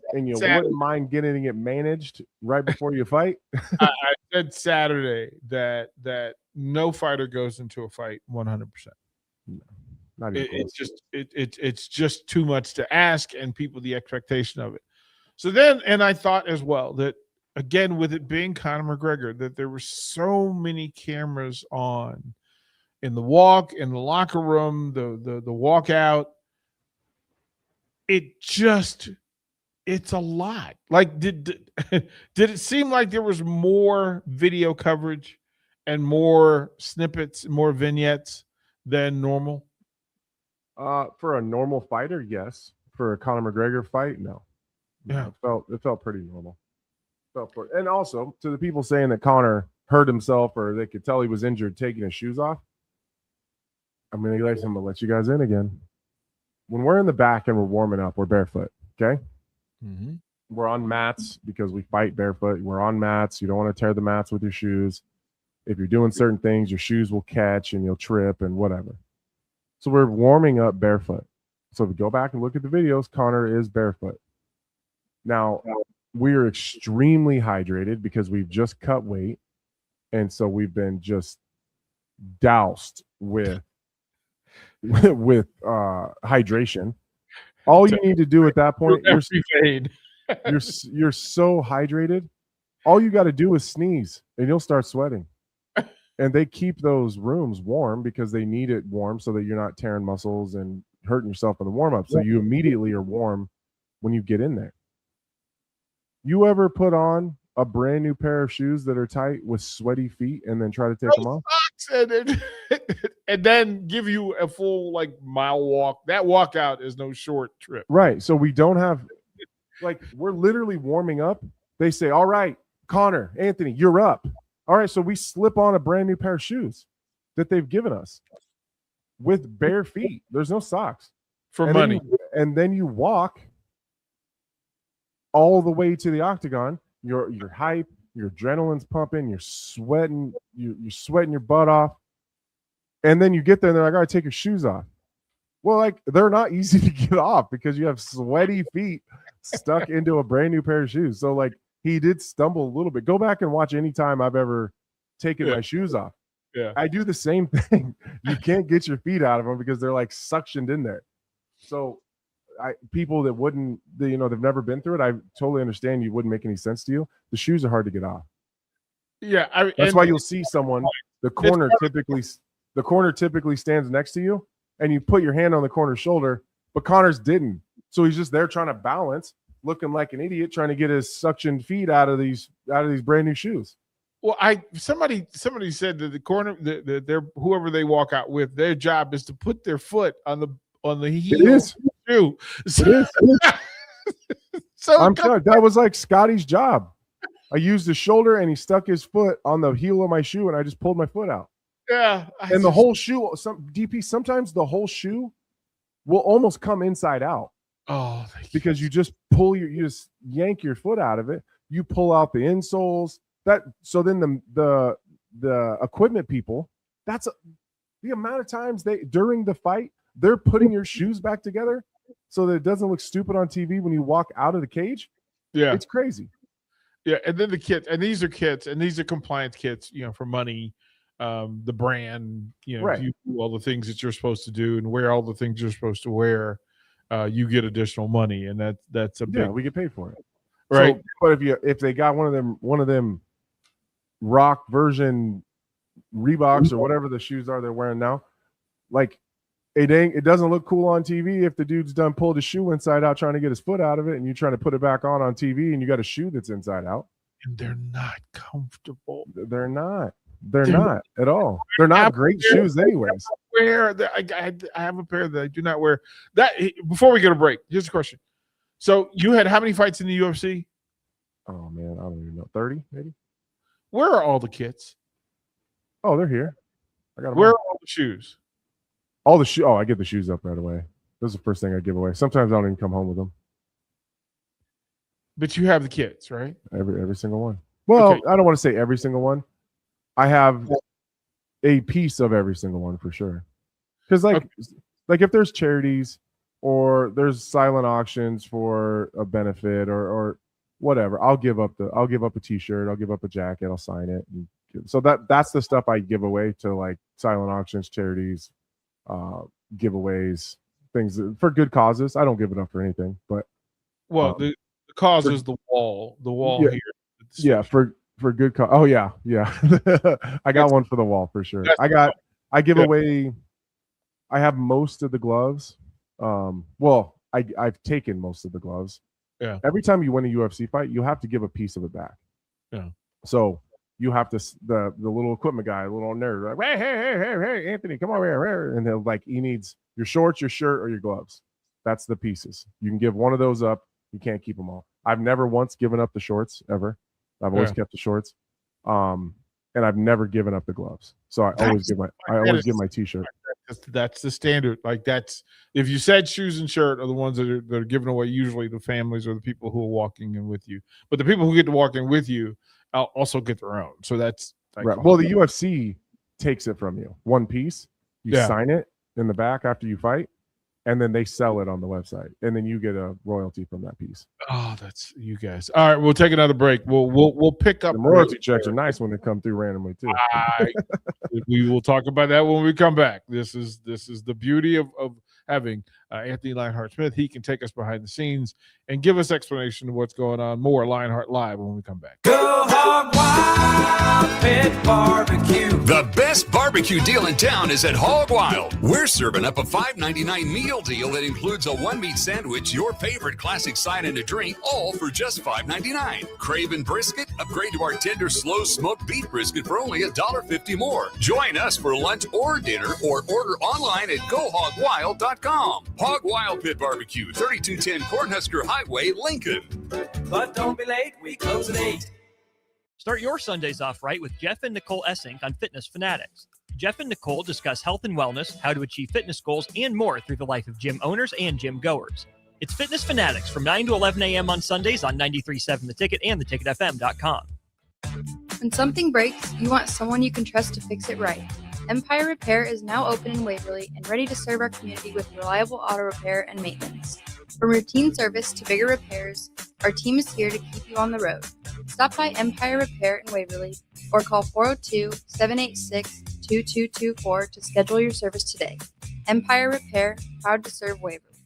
getting it managed right before you fight. I said Saturday that no fighter goes into a fight 100%. No, it's just too much to ask, and people the expectation of it. So then, and I thought as well that again with it being Conor McGregor, that there were so many cameras on in the walk, in the locker room, the walkout. It's a lot. Like, did it seem like there was more video coverage and more snippets, more vignettes than normal? For a normal fighter, yes. For a Conor McGregor fight, no. Yeah, it felt pretty normal. And also to the people saying that Conor hurt himself or they could tell he was injured taking his shoes off, I'm gonna let you guys in again. When we're in the back and we're warming up, we're barefoot. Okay. Mm-hmm. We're on mats because we fight barefoot. We're on mats. You don't want to tear the mats with your shoes. If you're doing certain things, your shoes will catch and you'll trip and whatever. So we're warming up barefoot. So if we go back and look at the videos, Conor is barefoot. Now, we are extremely hydrated because we've just cut weight. And so we've been just doused with hydration. All you need to do at that point, you're so hydrated. All you got to do is sneeze and you'll start sweating. And they keep those rooms warm because they need it warm so that you're not tearing muscles and hurting yourself in the warm-up. So you immediately are warm when you get in there. You ever put on a brand new pair of shoes that are tight with sweaty feet and then try to take them off? And then give you a full like mile walk. That walkout is no short trip. Right. So we don't have, like, we're literally warming up. They say, all right, Connor, Anthony, you're up. All right. So we slip on a brand new pair of shoes that they've given us with bare feet. There's no socks. For money. And then you walk all the way to the octagon. You're hype, your adrenaline's pumping, you're sweating, you're sweating your butt off. And then you get there and they're like, all right, take your shoes off. Well, like, they're not easy to get off because you have sweaty feet stuck into a brand new pair of shoes. So, like, he did stumble a little bit. Go back and watch any time I've ever taken my shoes off. Yeah. I do the same thing. You can't get your feet out of them because they're like suctioned in there. So people that wouldn't, they've never been through it, I totally understand you wouldn't make any sense to you. The shoes are hard to get off. Yeah. That's why you'll see someone, the corner typically stands next to you and you put your hand on the corner's shoulder, but Connor's didn't. So he's just there trying to balance, looking like an idiot, trying to get his suctioned feet out of these brand new shoes. Well, somebody said that the corner, their whoever they walk out with, their job is to put their foot on the heel. It is. Shoe. It is. So I'm sorry, that was like Scotty's job. I used his shoulder and he stuck his foot on the heel of my shoe and I just pulled my foot out. Yeah. And the whole shoe, sometimes the whole shoe will almost come inside out. Oh, because you just you just yank your foot out of it. You pull out the insoles. So then the equipment people, that's the amount of times during the fight, they're putting your shoes back together so that it doesn't look stupid on TV when you walk out of the cage. Yeah. It's crazy. Yeah. And then the kits, and these are kits, and these are compliance kits, for money, the brand, right. If you do all the things that you're supposed to do and wear all the things you're supposed to wear, you get additional money. And that's a big, we get paid for it. Right. So, but if they got one of them rock version Reeboks or whatever the shoes are they're wearing now, like, it doesn't look cool on TV if the dude's done pulled his shoe inside out trying to get his foot out of it and you're trying to put it back on TV and you got a shoe that's inside out. And they're not comfortable. They're not at all. They're not great shoes anyways. I have a pair that I do not wear. That before we get a break, here's a question. So you had how many fights in the UFC? Oh man, I don't even know. 30 maybe. Where are all the kits? Oh, they're here. I got them. Where are all the shoes? All the shoes. Oh, I get the shoes up right away. This is the first thing I give away. Sometimes I don't even come home with them. But you have the kits, right? Every single one. Well, okay. I don't want to say every single one. I have a piece of every single one for sure. Because like if there's charities or there's silent auctions for a benefit or whatever, I'll give up a t-shirt, I'll give up a jacket, I'll sign it. So that's the stuff I give away to like silent auctions, charities, giveaways, things for good causes. I don't give it up for anything, but the cause is the wall here. Yeah, for good cause. Oh yeah. I got one for the wall for sure. I give away. I have most of the gloves. I've taken most of the gloves. Yeah. Every time you win a UFC fight, you have to give a piece of it back. Yeah. So you have to the little equipment guy, a little nerd, like, hey, Anthony, come over here, and he'll he needs your shorts, your shirt, or your gloves. That's the pieces. You can give one of those up. You can't keep them all. I've never once given up the shorts ever. I've always kept the shorts, and I've never given up the gloves. So I always give my t-shirt. That's the standard. Like that's if you said shoes and shirt are the ones that are given away. Usually the families or the people who are walking in with you. But the people who get to walk in with you also get their own. So that's right. Well, the UFC takes it from you. One piece. You sign it in the back after you fight, and then they sell it on the website, and then you get a royalty from that piece. Oh, that's you guys. All right, we'll take another break. We'll pick up. The royalty checks are nice when they come through randomly too. We will talk about that when we come back. This is the beauty of having Anthony Lionheart Smith. He can take us behind the scenes and give us explanation of what's going on. More Lionheart Live when we come back. Go Hog Wild Pit Barbecue. The best barbecue deal in town is at Hog Wild. We're serving up a $5.99 meal deal that includes a one-meat sandwich, your favorite classic side and a drink, all for just $5.99. Craving brisket? Upgrade to our tender, slow-smoked beef brisket for only $1.50 more. Join us for lunch or dinner, or order online at GoHogWild.com. Hog Wild Pit Barbecue, 3210 Cornhusker Highway, Lincoln. But don't be late, we close at 8. Start your Sundays off right with Jeff and Nicole Essink on Fitness Fanatics. Jeff and Nicole discuss health and wellness, how to achieve fitness goals, and more through the life of gym owners and gym goers. It's Fitness Fanatics from 9 to 11 a.m. on Sundays on 93.7 The Ticket and theticketfm.com. When something breaks, you want someone you can trust to fix it right. Empire Repair is now open in Waverly and ready to serve our community with reliable auto repair and maintenance. From routine service to bigger repairs, our team is here to keep you on the road. Stop by Empire Repair in Waverly or call 402-786-2224 to schedule your service today. Empire Repair, proud to serve Waverly.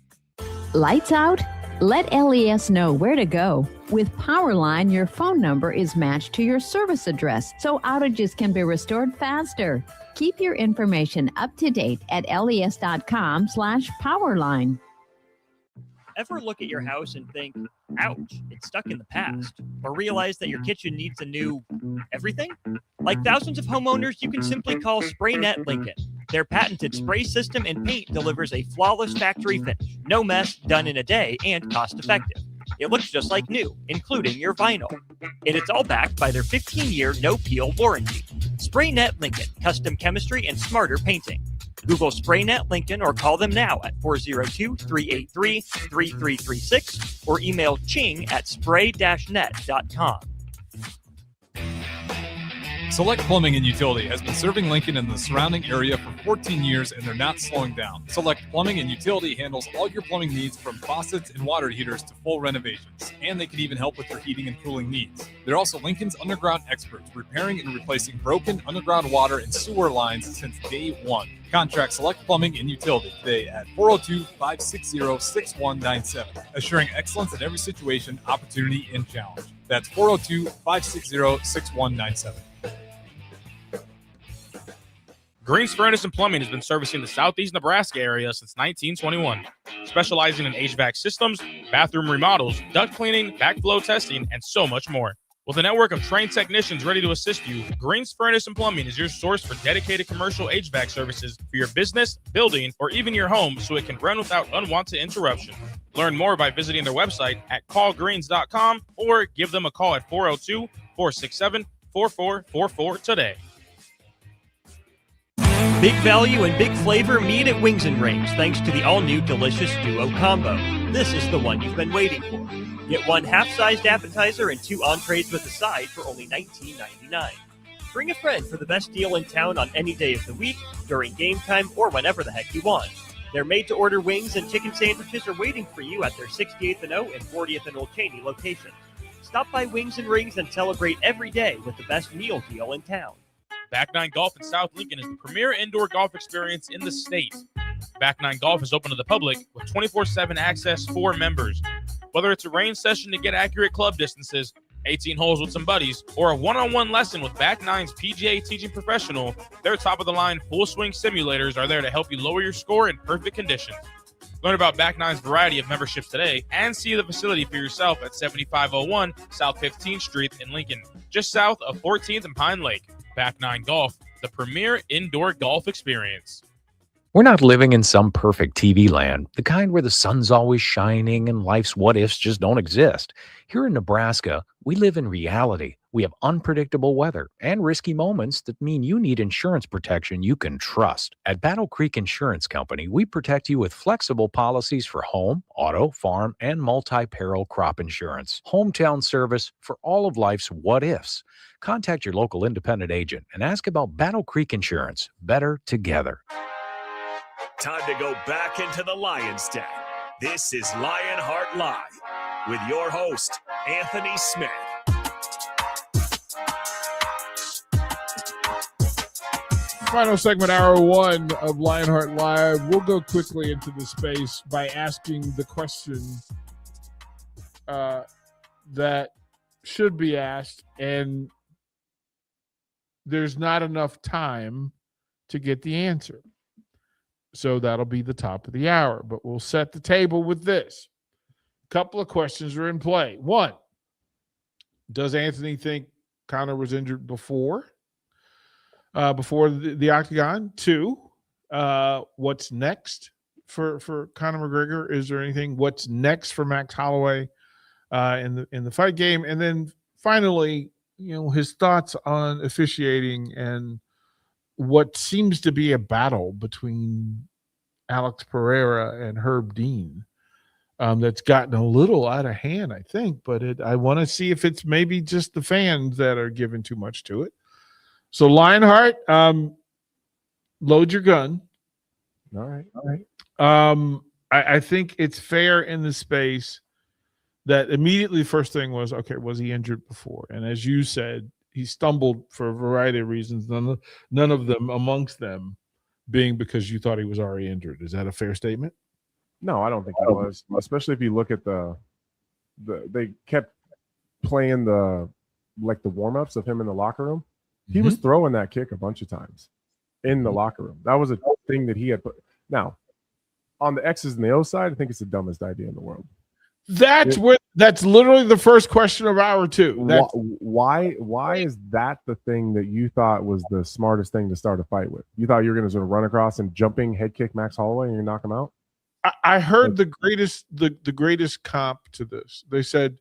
Lights out? Let LES know where to go. With Powerline, your phone number is matched to your service address, so outages can be restored faster. Keep your information up to date at les.com/powerline. Ever look at your house and think, ouch, it's stuck in the past? Or realize that your kitchen needs a new everything? Like thousands of homeowners, you can simply call SprayNet Lincoln. Their patented spray system and paint delivers a flawless factory finish, no mess, done in a day, and cost-effective. It looks just like new, including your vinyl. And it's all backed by their 15-year no-peel warranty. SprayNet Lincoln, custom chemistry and smarter painting. Google SprayNet Lincoln or call them now at 402-383-3336 or email ching@spray-net.com. Select Plumbing and Utility has been serving Lincoln and the surrounding area for 14 years, and they're not slowing down. Select Plumbing and Utility handles all your plumbing needs, from faucets and water heaters to full renovations, and they can even help with your heating and cooling needs. They're also Lincoln's underground experts, repairing and replacing broken underground water and sewer lines since day one. Contact Select Plumbing and Utility today at 402-560-6197, assuring excellence in every situation, opportunity, and challenge. That's 402-560-6197. Green's Furnace and Plumbing has been servicing the southeast Nebraska area since 1921, specializing in HVAC systems, bathroom remodels, duct cleaning, backflow testing, and so much more. With a network of trained technicians ready to assist you, Green's Furnace and Plumbing is your source for dedicated commercial HVAC services for your business, building, or even your home, so it can run without unwanted interruption. Learn more by visiting their website at callgreens.com or give them a call at 402-467-4444 today. Big value and big flavor meet at Wings and Rings thanks to the all-new delicious Duo Combo. This is the one you've been waiting for. Get one half-sized appetizer and 2 entrees with a side for only $19.99. Bring a friend for the best deal in town on any day of the week, during game time, or whenever the heck you want. Their made-to-order wings and chicken sandwiches are waiting for you at their 68th and O and 40th and Old Cheney locations. Stop by Wings and Rings and celebrate every day with the best meal deal in town. Back Nine Golf in South Lincoln is the premier indoor golf experience in the state. Back Nine Golf is open to the public with 24/7 access for members. Whether it's a range session to get accurate club distances, 18 holes with some buddies, or a one-on-one lesson with Back Nine's PGA teaching professional, their top-of-the-line full-swing simulators are there to help you lower your score in perfect conditions. Learn about Back Nine's variety of memberships today and see the facility for yourself at 7501 South 15th Street in Lincoln, just south of 14th and Pine Lake. Back Nine Golf, the premier indoor golf experience. We're not living in some perfect TV land, the kind where the sun's always shining and life's what-ifs just don't exist. Here in Nebraska, we live in reality. We have unpredictable weather and risky moments that mean you need insurance protection you can trust. At Battle Creek Insurance Company, we protect you with flexible policies for home, auto, farm, and multi-peril crop insurance. Hometown service for all of life's what-ifs. Contact your local independent agent and ask about Battle Creek Insurance. Better together. Time to go back into the Lion's Den. This is Lionheart Live with your host, Anthony Smith. Final segment, hour one of Lionheart Live. We'll go quickly into the space by asking the question that should be asked, and there's not enough time to get the answer. So that'll be the top of the hour, but we'll set the table with this. A couple of questions are in play. One, does Anthony think Conor was injured before the octagon? Two, what's next for Conor McGregor? Is there anything? What's next for Max Holloway in the fight game? And then finally, his thoughts on officiating and what seems to be a battle between Alex Pereira and Herb Dean that's gotten a little out of hand, I think. But I want to see if it's maybe just the fans that are giving too much to it. So Lionheart, load your gun. All right. I think it's fair in the space that immediately the first thing was, okay, was he injured before? And as you said, he stumbled for a variety of reasons, none of them amongst them being because you thought he was already injured. Is that a fair statement? No, I don't think he was. Especially if you look at they kept playing the warm-ups of him in the locker room. He was throwing that kick a bunch of times in the locker room. That was a thing that he had put. Now, on the X's and the O side, I think it's the dumbest idea in the world. That's literally the first question of hour two. Why is that the thing that you thought was the smartest thing to start a fight with? You thought you were going to sort of run across and jumping head kick Max Holloway and you knock him out? I heard the greatest comp to this. They said,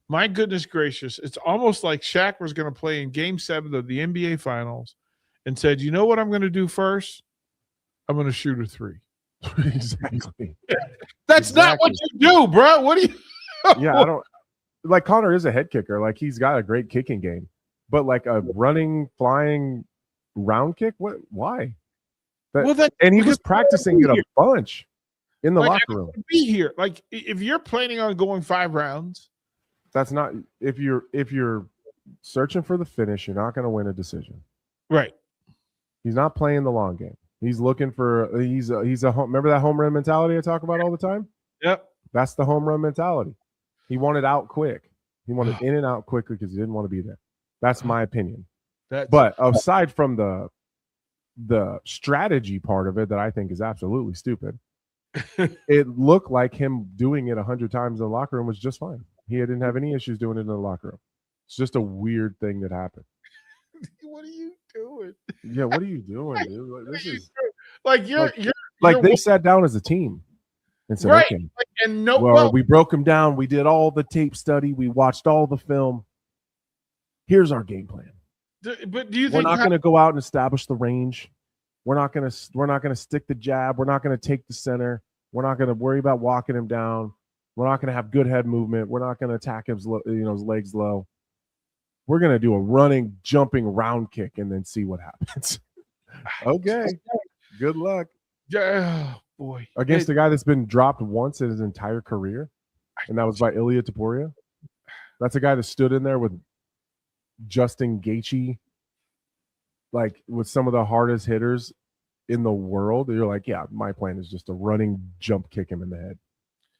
my goodness gracious, it's almost like Shaq was going to play in Game 7 of the NBA Finals and said, you know what I'm going to do first? I'm going to shoot a three. Exactly. That's not what you do, bro. What do you? Yeah, I don't like Conor is a head kicker. Like he's got a great kicking game, but like a running, flying round kick. What? Why? And he was practicing it a bunch in the locker room. Be here. Like if you're planning on going 5 rounds, that's not. If you're searching for the finish, you're not going to win a decision. Right. He's not playing the long game. He's looking for he's a home, remember that home run mentality I talk about all the time? Yep. That's the home run mentality. He wanted out quick. He wanted in and out quickly because he didn't want to be there. That's my opinion. But aside from the strategy part of it that I think is absolutely stupid, it looked like him doing it 100 times in the locker room was just fine. He didn't have any issues doing it in the locker room. It's just a weird thing that happened. What are you doing? Yeah, what are you doing, dude? This is like you're they sat down as a team and said, right. okay, and we broke him down. We did all the tape study. We watched all the film. Here's our game plan. But do you We're think not going to go out and establish the range? We're not going to stick the jab. We're not going to take the center. We're not going to worry about walking him down. We're not going to have good head movement. We're not going to attack his legs low. We're going to do a running, jumping round kick and then see what happens. Okay. Good luck. Yeah, boy. Against a guy that's been dropped once in his entire career, and that was by Ilia Topuria. That's a guy that stood in there with Justin Gaethje, like with some of the hardest hitters in the world. You're like, yeah, my plan is just a running jump kick him in the head.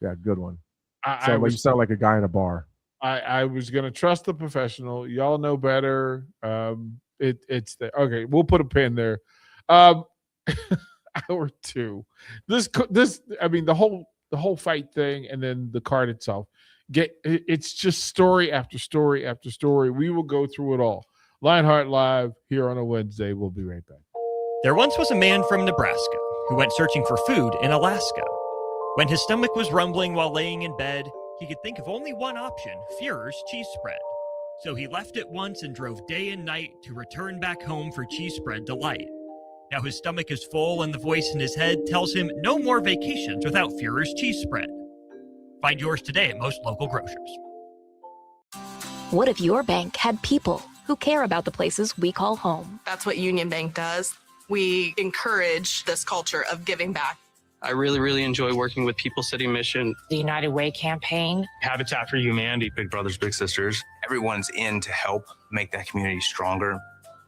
Yeah, good one. You sound like a guy in a bar. I was going to trust the professional. Y'all know better. It's there. Okay, we'll put a pin there. Hour two. This I mean the whole fight thing and then the card itself. It's just story after story after story. We will go through it all. Lionheart Live here on a Wednesday. We'll be right back. There once was a man from Nebraska who went searching for food in Alaska. When his stomach was rumbling while laying in bed, he could think of only one option, Führer's cheese spread. So he left it once and drove day and night to return back home for cheese spread delight. Now his stomach is full and the voice in his head tells him no more vacations without Führer's cheese spread. Find yours today at most local grocers. What if your bank had people who care about the places we call home? That's what Union Bank does. We encourage this culture of giving back. I really enjoy working with People City Mission, the United Way campaign, Habitat for Humanity, Big Brothers Big Sisters. Everyone's in to help make that community stronger.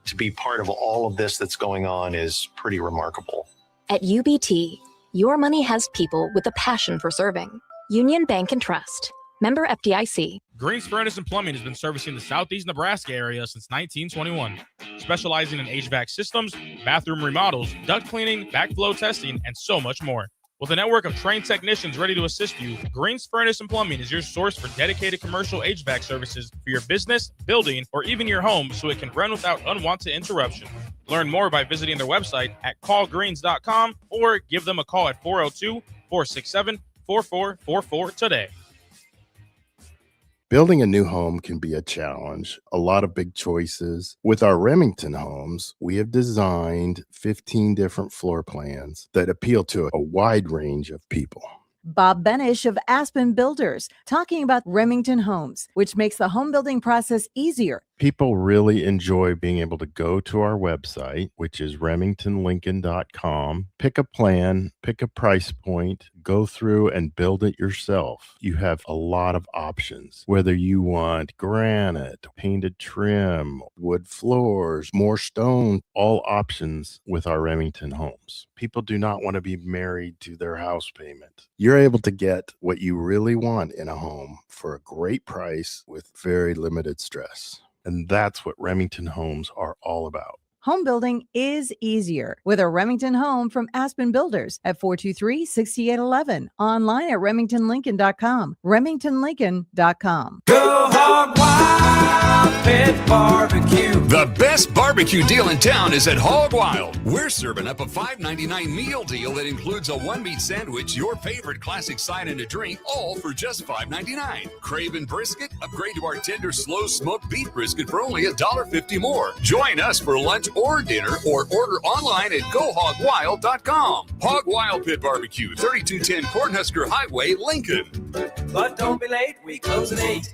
to be part of all of this that's going on is pretty remarkable. At UBT, your money has people with a passion for serving. Union Bank and Trust. Member FDIC. Green's Furnace and Plumbing has been servicing the southeast Nebraska area since 1921, specializing in HVAC systems, bathroom remodels, duct cleaning, backflow testing, and so much more. With a network of trained technicians ready to assist you, Green's Furnace and Plumbing is your source for dedicated commercial HVAC services for your business, building, or even your home so it can run without unwanted interruption. Learn more by visiting their website at callgreens.com or give them a call at 402-467-4444 today. Building a new home can be a challenge, a lot of big choices. With our Remington homes, we have designed 15 different floor plans that appeal to a wide range of people. Bob Benish of Aspen Builders, talking about Remington Homes, which makes the home building process easier. People really enjoy being able to go to our website, which is remingtonlincoln.com, pick a plan, pick a price point, go through and build it yourself. You have a lot of options, whether you want granite, painted trim, wood floors, more stone, all options with our Remington homes. People do not want to be married to their house payment. You're able to get what you really want in a home for a great price with very limited stress. And that's what Remington homes are all about. Home building is easier with a Remington home from Aspen Builders at 423-6811. Online at remingtonlincoln.com. remingtonlincoln.com. Go Hog Wild Pit Barbecue. The best barbecue deal in town is at Hog Wild. We're serving up a $5.99 meal deal that includes a one-meat sandwich, your favorite classic side and a drink, all for just $5.99. Craving brisket? Upgrade to our tender, slow-smoked beef brisket for only $1.50 more. Join us for lunch or dinner, or order online at GoHogWild.com. Hog Wild Pit Barbecue, 3210 Cornhusker Highway, Lincoln. But don't be late, we close at 8.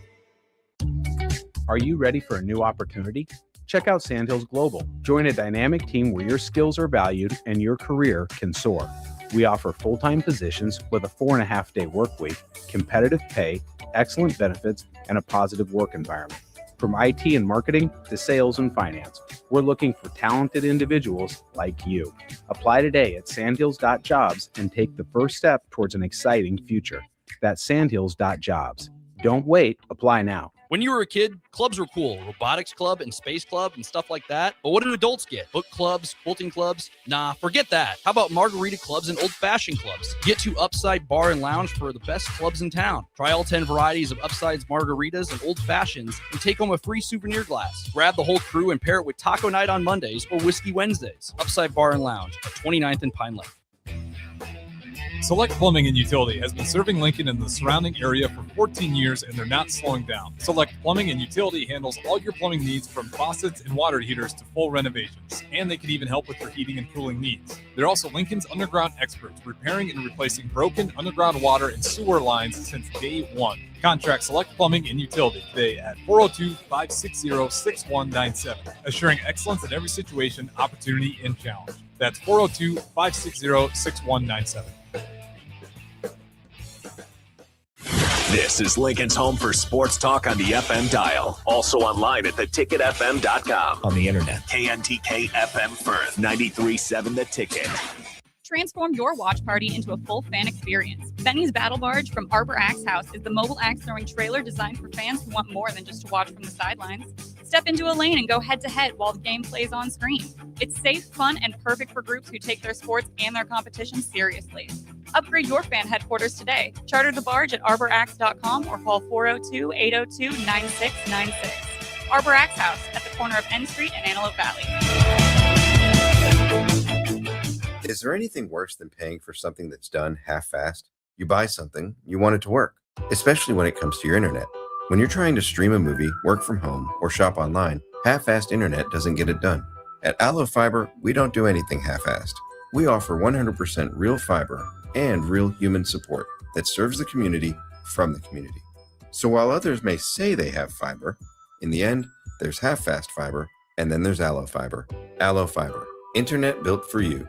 Are you ready for a new opportunity? Check out Sandhills Global. Join a dynamic team where your skills are valued and your career can soar. We offer full-time positions with a 4.5-day work week, competitive pay, excellent benefits, and a positive work environment. From IT and marketing to sales and finance, we're looking for talented individuals like you. Apply today at sandhills.jobs and take the first step towards an exciting future. That's sandhills.jobs. Don't wait. Apply now. When you were a kid, clubs were cool. Robotics club and space club and stuff like that. But what do adults get? Book clubs, quilting clubs? Nah, forget that. How about margarita clubs and old-fashioned clubs? Get to Upside Bar and Lounge for the best clubs in town. Try all 10 varieties of Upside's margaritas and old-fashions and take home a free souvenir glass. Grab the whole crew and pair it with taco night on Mondays or whiskey Wednesdays. Upside Bar and Lounge at 29th and Pine Lake. Select Plumbing and Utility has been serving Lincoln and the surrounding area for 14 years, and they're not slowing down. Select Plumbing and Utility handles all your plumbing needs from faucets and water heaters to full renovations, and they can even help with your heating and cooling needs. They're also Lincoln's underground experts, repairing and replacing broken underground water and sewer lines since day one. Contact Select Plumbing and Utility today at 402-560-6197, assuring excellence in every situation, opportunity, and challenge. That's 402-560-6197. This is Lincoln's home for sports talk on the FM dial. Also online at theticketfm.com. On the internet. KNTK FM Firth, 93.7 The Ticket. Transform your watch party into a full fan experience. Benny's Battle Barge from Arbor Axe House is the mobile axe throwing trailer designed for fans who want more than just to watch from the sidelines. Step into a lane and go head-to-head while the game plays on screen. It's safe, fun, and perfect for groups who take their sports and their competition seriously. Upgrade your fan headquarters today. Charter the barge at arboraxe.com or call 402-802-9696. Arbor Axe House at the corner of N Street and Antelope Valley. Is there anything worse than paying for something that's done half-assed? You buy something, you want it to work, especially when it comes to your internet. When you're trying to stream a movie, work from home, or shop online, half-assed internet doesn't get it done. At Allo Fiber, we don't do anything half-assed. We offer 100% real fiber and real human support that serves the community from the community. So while others may say they have fiber, in the end, there's half-fast fiber, and then there's Allo Fiber. Allo Fiber, internet built for you.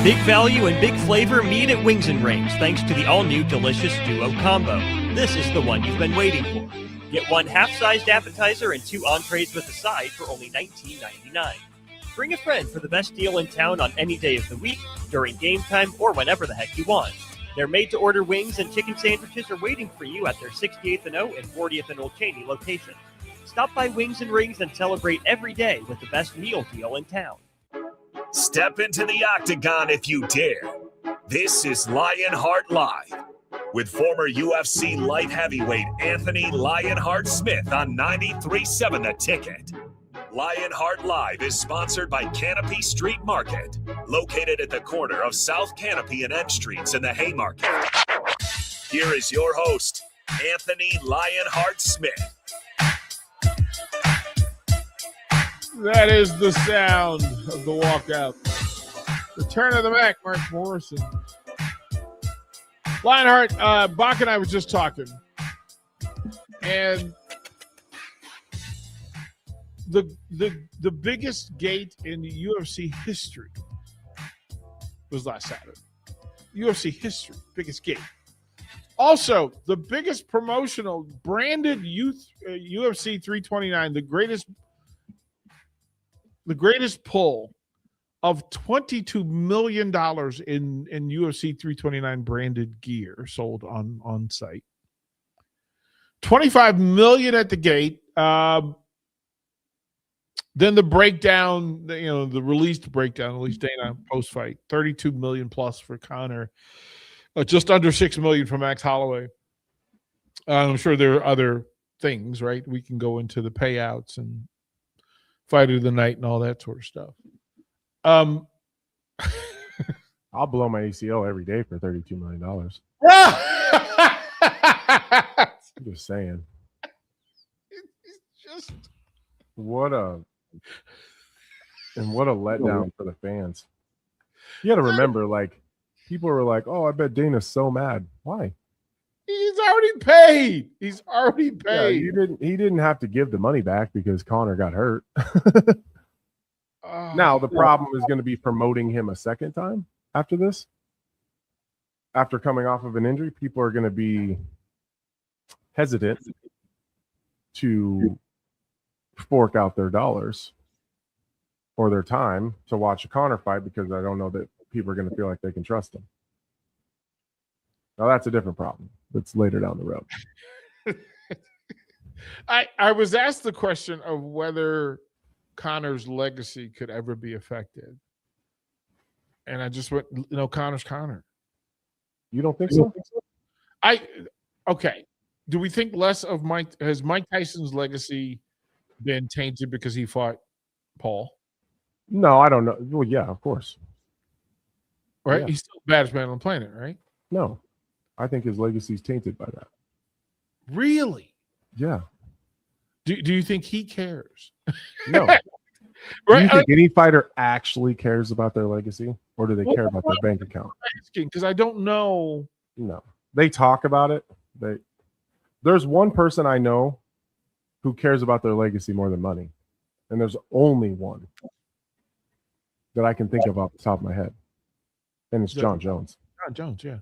Big value and big flavor meet at Wings and Rings thanks to the all-new delicious Duo Combo. This is the one you've been waiting for. Get one half-sized appetizer and 2 entrees with a side for only $19.99. Bring a friend for the best deal in town on any day of the week, during game time, or whenever the heck you want. Their made-to-order wings and chicken sandwiches are waiting for you at their 68th and O and 40th and Old Cheney locations. Stop by Wings and Rings and celebrate every day with the best meal deal in town. Step into the octagon if you dare. This is Lionheart Live with former UFC light heavyweight Anthony Lionheart Smith on 93.7 The Ticket. Lionheart Live is sponsored by Canopy Street Market, located at the corner of South Canopy and N Streets in the Haymarket. Here is your host, Anthony Lionheart Smith. That is the sound of the walkout. Return of the Mac, Mark Morrison. Lionheart, Bach and I was just talking, and the biggest gate in the UFC history was last Saturday. UFC history, biggest gate. Also, the biggest promotional branded UFC 329, the greatest pull of $22 million in UFC 329 branded gear sold on site. $25 million at the gate. Then the breakdown, the released breakdown, at least Dana post-fight, $32 million plus for Conor, just under $6 million for Max Holloway. I'm sure there are other things, right? We can go into the payouts and fight of the night and all that sort of stuff. I'll blow my ACL every day for $32 million. I'm just saying. It's just what a letdown for the fans. You got to remember, like, people were like, "Oh, I bet Dana's so mad." Why? He's already paid. He's already paid. Yeah, he didn't have to give the money back because Conor got hurt. Now the problem is going to be promoting him a second time after this. After coming off of an injury, people are going to be hesitant to fork out their dollars or their time to watch a Conor fight because I don't know that people are going to feel like they can trust him. Now that's a different problem. That's later down the road. I was asked the question of whether Conor's legacy could ever be affected. And I just went, Conor's Conor. You don't think so? Okay. Do we think less of has Mike Tyson's legacy been tainted because he fought Paul? No, I don't know. Well, yeah, of course. Right? Yeah. He's still the baddest man on the planet, right? No. I think his legacy is tainted by that. Really? Yeah. Do you think he cares? No. Right? Do you think any fighter actually cares about their legacy, or do they care about their bank account? Because I don't know. No. They talk about it. There's one person I know who cares about their legacy more than money. And there's only one that I can think of off the top of my head. And it's John Jones. John Jones, yeah.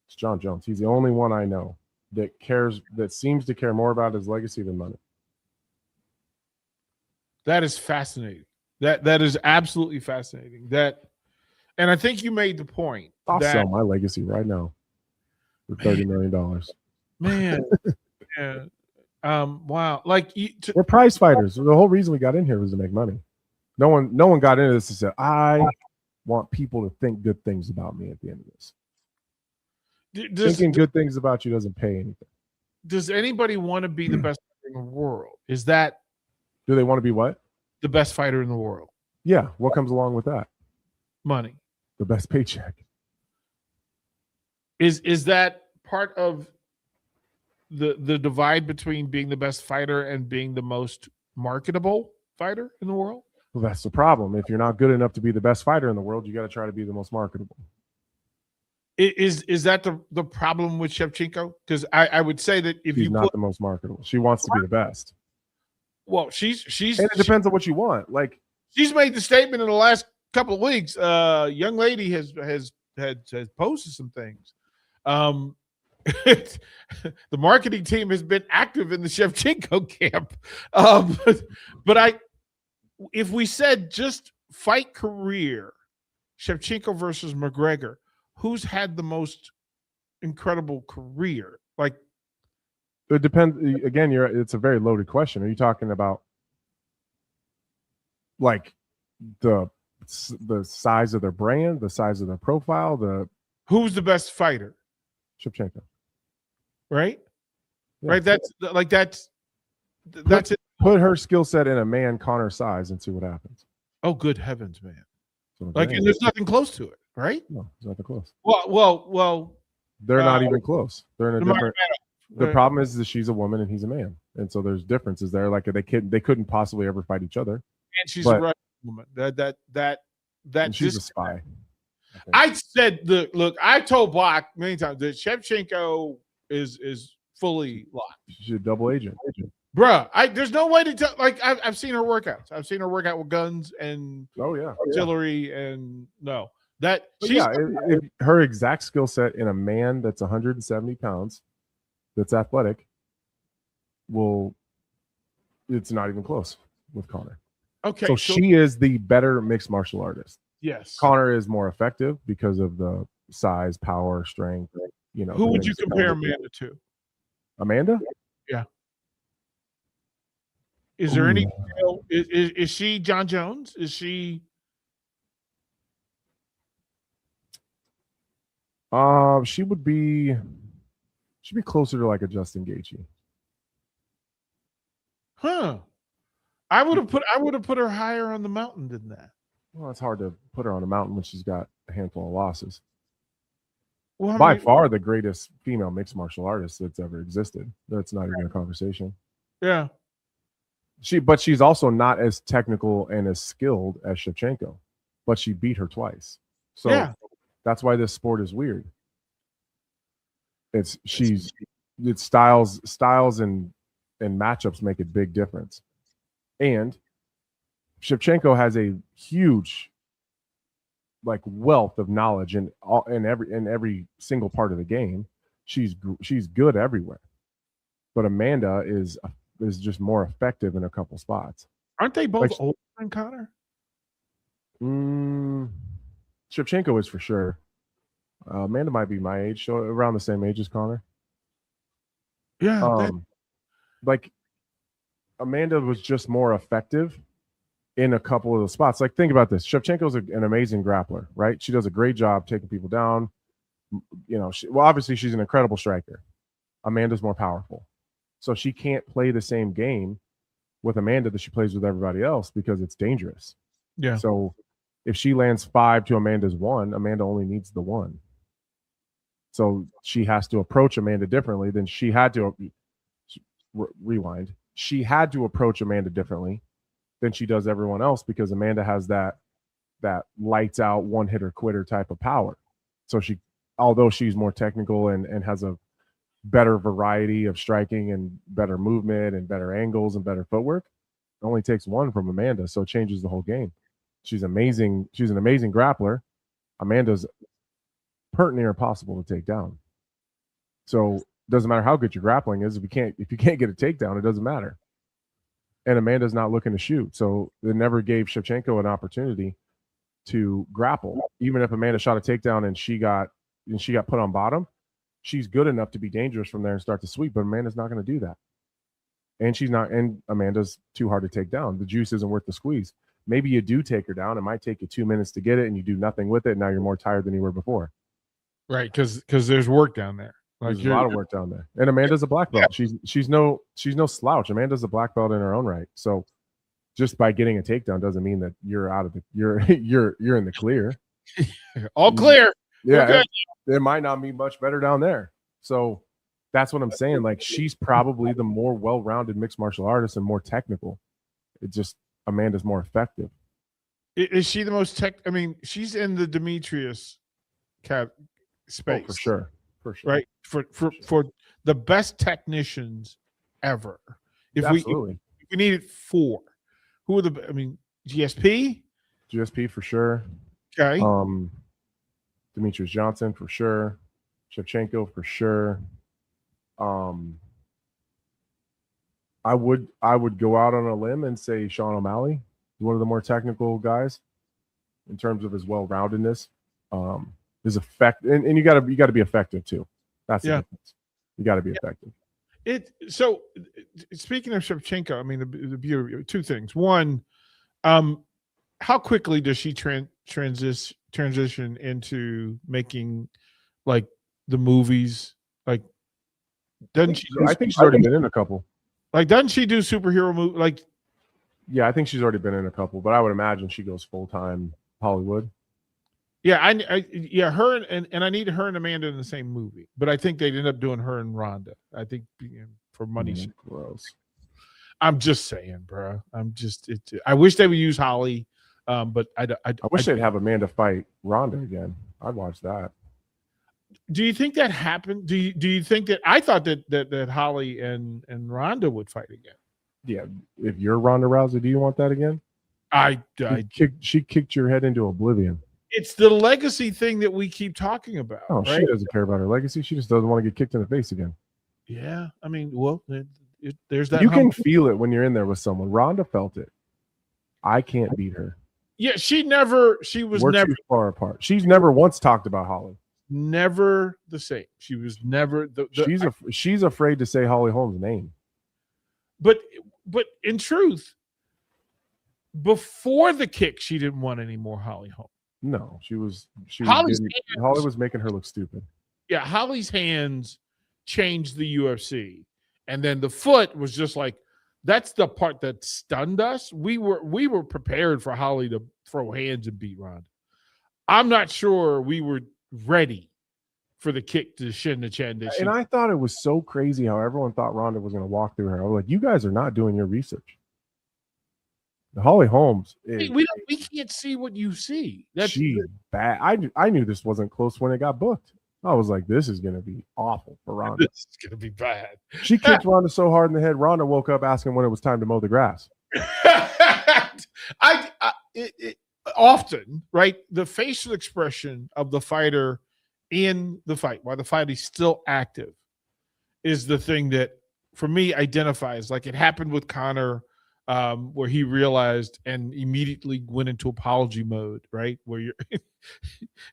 It's John Jones. He's the only one I know that seems to care more about his legacy than money. That is fascinating. That is absolutely fascinating. And I think you made the point. I'll sell my legacy right now for $30 million. Man. Yeah. Wow. Like we're prize fighters. The whole reason we got in here was to make money. No one got into this and said, I want people to think good things about me at the end of this. Thinking good things about you doesn't pay anything. Does anybody want to be the best fighter in the world? Is that do they want to be what? The best fighter in the world. Yeah. What comes along with that? Money. The best paycheck. Is that part of the divide between being the best fighter and being the most marketable fighter in the world? Well, that's the problem. If you're not good enough to be the best fighter in the world, you got to try to be the most marketable. Is that the problem with Shevchenko? Because I would say that if she's not the most marketable, she wants to be the best. Well, she's and it depends on what you want. Like she's made the statement in the last couple of weeks. Young lady has posted some things. The marketing team has been active in the Shevchenko camp. But if we said just fight career, Shevchenko versus McGregor, who's had the most incredible career? Like, it depends. Again, it's a very loaded question. Are you talking about like the size of their brand, the size of their profile, who's the best fighter? Shevchenko. Right? Yeah. Right. That's it. Put her skill set in a man Connor size and see what happens. Oh, good heavens, man! Like, and there's nothing close to it, right? No, there's nothing close. Well. They're not even close. They're in a different. The Right. problem is that she's a woman and he's a man, and so there's differences there. Like they couldn't possibly ever fight each other. And she's a Russian woman. And she's a spy. I said, look. I told Block many times that Shevchenko is fully locked. She's a double agent. Bruh, there's no way to tell. Like, I've seen her workouts. I've seen her work out with guns and artillery, and her exact skill set in a man that's 170 pounds, that's athletic, it's not even close with Connor. Okay, so she is the better mixed martial artist. Yes, Connor is more effective because of the size, power, strength. Who would you compare Amanda to? Amanda? Yeah. Is there any? Is she John Jones? Is she? She'd be closer to like a Justin Gaethje. Huh. I would have put her higher on the mountain than that. Well, it's hard to put her on a mountain when she's got a handful of losses. Well, by far the greatest female mixed martial artist that's ever existed. That's not even a conversation. Yeah. But she's also not as technical and as skilled as Shevchenko, but she beat her twice. So that's why this sport is weird. It's styles and matchups make a big difference. And Shevchenko has a huge wealth of knowledge in every single part of the game. She's good everywhere. But Amanda is just more effective in a couple spots. Aren't they both older than Connor? Shevchenko is for sure. Amanda might be my age, so around the same age as Connor. Yeah. Amanda was just more effective in a couple of the spots. Like, think about this. Shevchenko's an amazing grappler, right? She does a great job taking people down. Obviously she's an incredible striker. Amanda's more powerful. So she can't play the same game with Amanda that she plays with everybody else because it's dangerous. Yeah. So if she lands 5 to Amanda's 1, Amanda only needs the 1. So she has to approach Amanda differently than she had to rewind. She had to approach Amanda differently than she does everyone else because Amanda has that lights out one hitter quitter type of power. So although she's more technical and has a better variety of striking and better movement and better angles and better footwork, it only takes 1 from Amanda. So it changes the whole game. She's amazing. She's an amazing grappler. Amanda's pert near impossible to take down. So it doesn't matter how good your grappling is. If you can't get a takedown, it doesn't matter. And Amanda's not looking to shoot. So they never gave Shevchenko an opportunity to grapple. Even if Amanda shot a takedown and she got put on bottom, she's good enough to be dangerous from there and start to sweep, but Amanda's not going to do that. And Amanda's too hard to take down. The juice isn't worth the squeeze. Maybe you do take her down. It might take you 2 minutes to get it and you do nothing with it. And now you're more tired than you were before. Right. Because there's work down there. There's a lot of work down there. And Amanda's a black belt. She's no slouch. Amanda's a black belt in her own right. So just by getting a takedown doesn't mean that you're out of you're in the clear. All clear. Yeah. It might not be much better down there. So that's what I'm saying. Like, she's probably the more well-rounded mixed martial artist and more technical. It just Amanda's more effective. Is she the most she's in the Demetrius space. Oh, for sure. Right. For the best technicians ever. If we needed 4, who are GSP? GSP for sure. Okay. Demetrius Johnson for sure. Shevchenko for sure. I would go out on a limb and say Sean O'Malley, one of the more technical guys in terms of his well-roundedness. His effect, and you got to be effective too. That's the difference. You got to be effective. So speaking of Shevchenko, I mean the beauty, two things. One, how quickly does she transition into making like the movies? Like, doesn't she? I think she's already been in a couple. Like, doesn't she do superhero movie? Like, yeah, I think she's already been in a couple, but I would imagine she goes full-time Hollywood. Yeah, her and I need her and Amanda in the same movie, but I think they'd end up doing her and Rhonda. I think for money. Gross. I'm just saying, bro. I wish they would use Holly, but I wish they'd have Amanda fight Rhonda again. I'd watch that. Do you think that happened? Do you think that I thought that Holly and Rhonda would fight again? Yeah, if you're Ronda Rousey, do you want that again? She kicked your head into oblivion. It's the legacy thing that we keep talking about. Oh, right? She doesn't care about her legacy. She just doesn't want to get kicked in the face again. Yeah, I mean, well, there's that. You can feel it when you're in there with someone. Rhonda felt it. I can't beat her. Yeah, we're never too far apart. She's never once talked about Holly. Never the same. She was never she's afraid to say Holly Holm's name. But in truth, before the kick, she didn't want any more Holly Holm. No, Holly was making her look stupid. Yeah, Holly's hands changed the UFC, and then the foot was just like, that's the part that stunned us. We were prepared for Holly to throw hands and beat Ronda. I'm not sure we were ready for the kick to shin the chin. And I thought it was so crazy how everyone thought Ronda was going to walk through her. I was like, you guys are not doing your research. The Holly Holmes, we can't see what you see. She's bad. I knew this wasn't close when it got booked. I was like, this is going to be awful for Ronda. This is going to be bad. She kicked Ronda so hard in the head, Ronda woke up asking when it was time to mow the grass. Often, right? The facial expression of the fighter in the fight, while the fight is still active, is the thing that, for me, identifies. Like it happened with Conor, where he realized and immediately went into apology mode, right? Where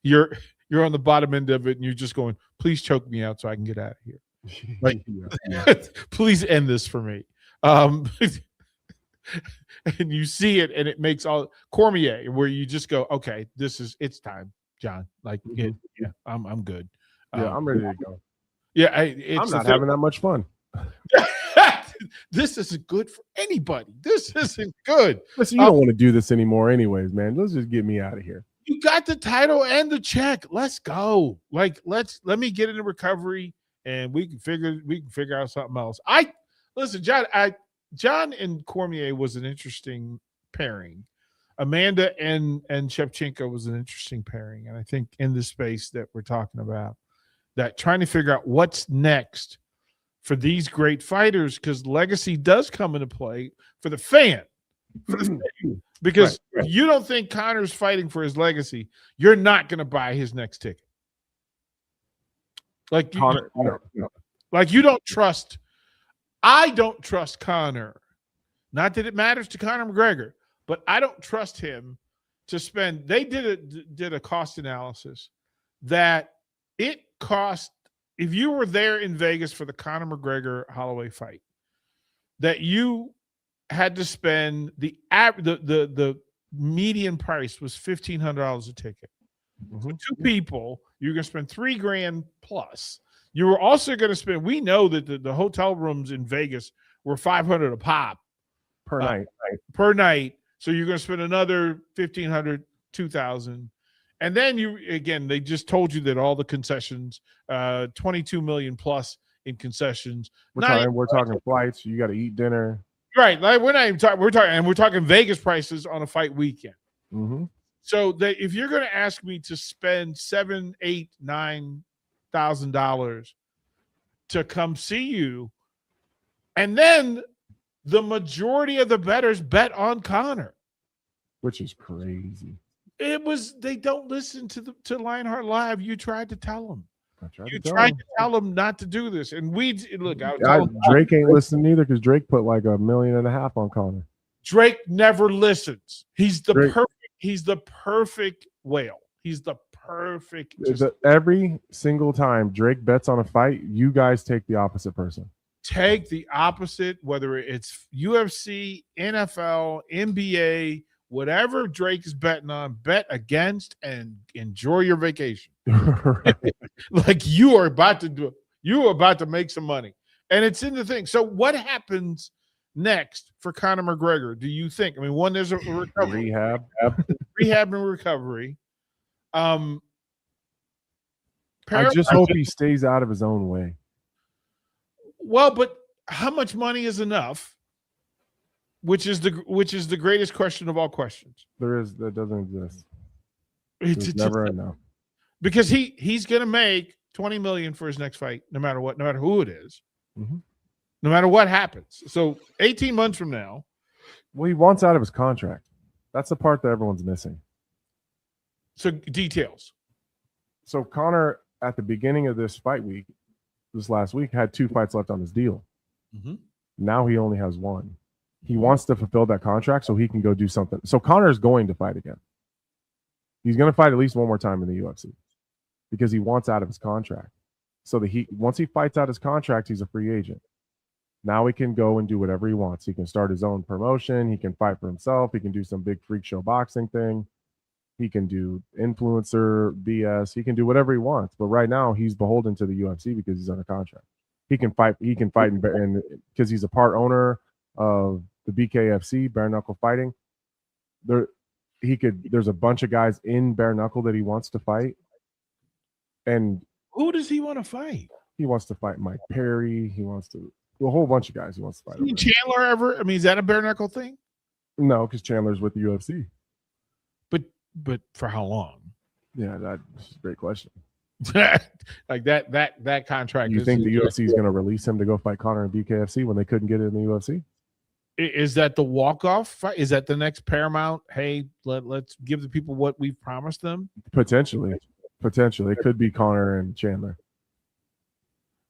you're on the bottom end of it and you're just going, please choke me out so I can get out of here. Like, please end this for me. And you see it, and it makes all Cormier, where you just go, okay, it's time, John. Like, I'm good. Yeah, I'm ready to go. Yeah, I'm not having that much fun. This isn't good for anybody. This isn't good. Listen, you don't want to do this anymore, anyways, man. Let's just get me out of here. You got the title and the check. Let's go. Like, let me get into recovery, and we can figure out something else. Listen, John and Cormier was an interesting pairing. Amanda and Shevchenko was an interesting pairing. And I think in the space that we're talking about, that trying to figure out what's next for these great fighters, because legacy does come into play for the fan. Because if you don't think Conor's fighting for his legacy, you're not going to buy his next ticket. Like, you don't trust. I don't trust Conor. Not that it matters to Conor McGregor, but I don't trust him to spend. They did a cost analysis that it cost, if you were there in Vegas for the Conor McGregor Holloway fight, that you had to spend the median price was $1,500 a ticket. For two people, you're going to spend $3,000 plus. You were also going to spend. We know that the hotel rooms in Vegas were $500 a pop per night. Per night. So you're going to spend another $1,500, $2,000, and then they just told you that all the concessions, $22 million plus in concessions. We're talking flights. You got to eat dinner. Right. Like we're not even talking. We're talking Vegas prices on a fight weekend. Mm-hmm. So that if you're going to ask me to spend $7,000, $8,000, $9,000 to come see you, and then the majority of the bettors bet on Conor, which is crazy. They don't listen to Lionheart Live. You tried to tell them. You tried to tell him not to do this, and look. Drake ain't listening either because Drake put like $1.5 million on Conor. Drake never listens. He's the perfect whale. He's the perfect. Every single time Drake bets on a fight, you guys take the opposite person. Take the opposite, whether it's UFC, NFL, NBA, whatever Drake is betting on, bet against and enjoy your vacation. Like you are about to make some money. And it's in the thing. So what happens next for Conor McGregor, do you think? I mean, one, there's a recovery. Rehab and recovery. I just hope he stays out of his own way. Well, but how much money is enough? Which is the greatest question of all questions. That doesn't exist. It's never enough. Because he's going to make $20 million for his next fight, no matter what, no matter who it is, no matter what happens. So 18 months from now, well, he wants out of his contract. That's the part that everyone's missing. So details. So Conor, at the beginning of this fight week, this last week, had 2 fights left on his deal. Now he only has 1. He wants to fulfill that contract so he can go do something. So Conor is going to fight again. He's going to fight at least one more time in the UFC because he wants out of his contract. So that once he fights out his contract, he's a free agent. Now he can go and do whatever he wants. He can start his own promotion. He can fight for himself. He can do some big freak show boxing thing. He can do influencer BS. He can do whatever he wants. But right now he's beholden to the UFC because he's under contract. He can fight and because he's a part owner of the BKFC, bare knuckle fighting. There's a bunch of guys in bare knuckle that he wants to fight. And who does he want to fight? He wants to fight Mike Perry. He wants to a whole bunch of guys he wants to fight. Chandler ever? I mean, is that a bare knuckle thing? No, because Chandler's with the UFC. But for how long? Yeah, that's a great question. Like that contract. You think the UFC is going to release him to go fight Conor in BKFC when they couldn't get it in the UFC? Is that the walk-off fight? Is that the next Paramount? Hey, let's give the people what we've promised them. Potentially, it could be Conor and Chandler.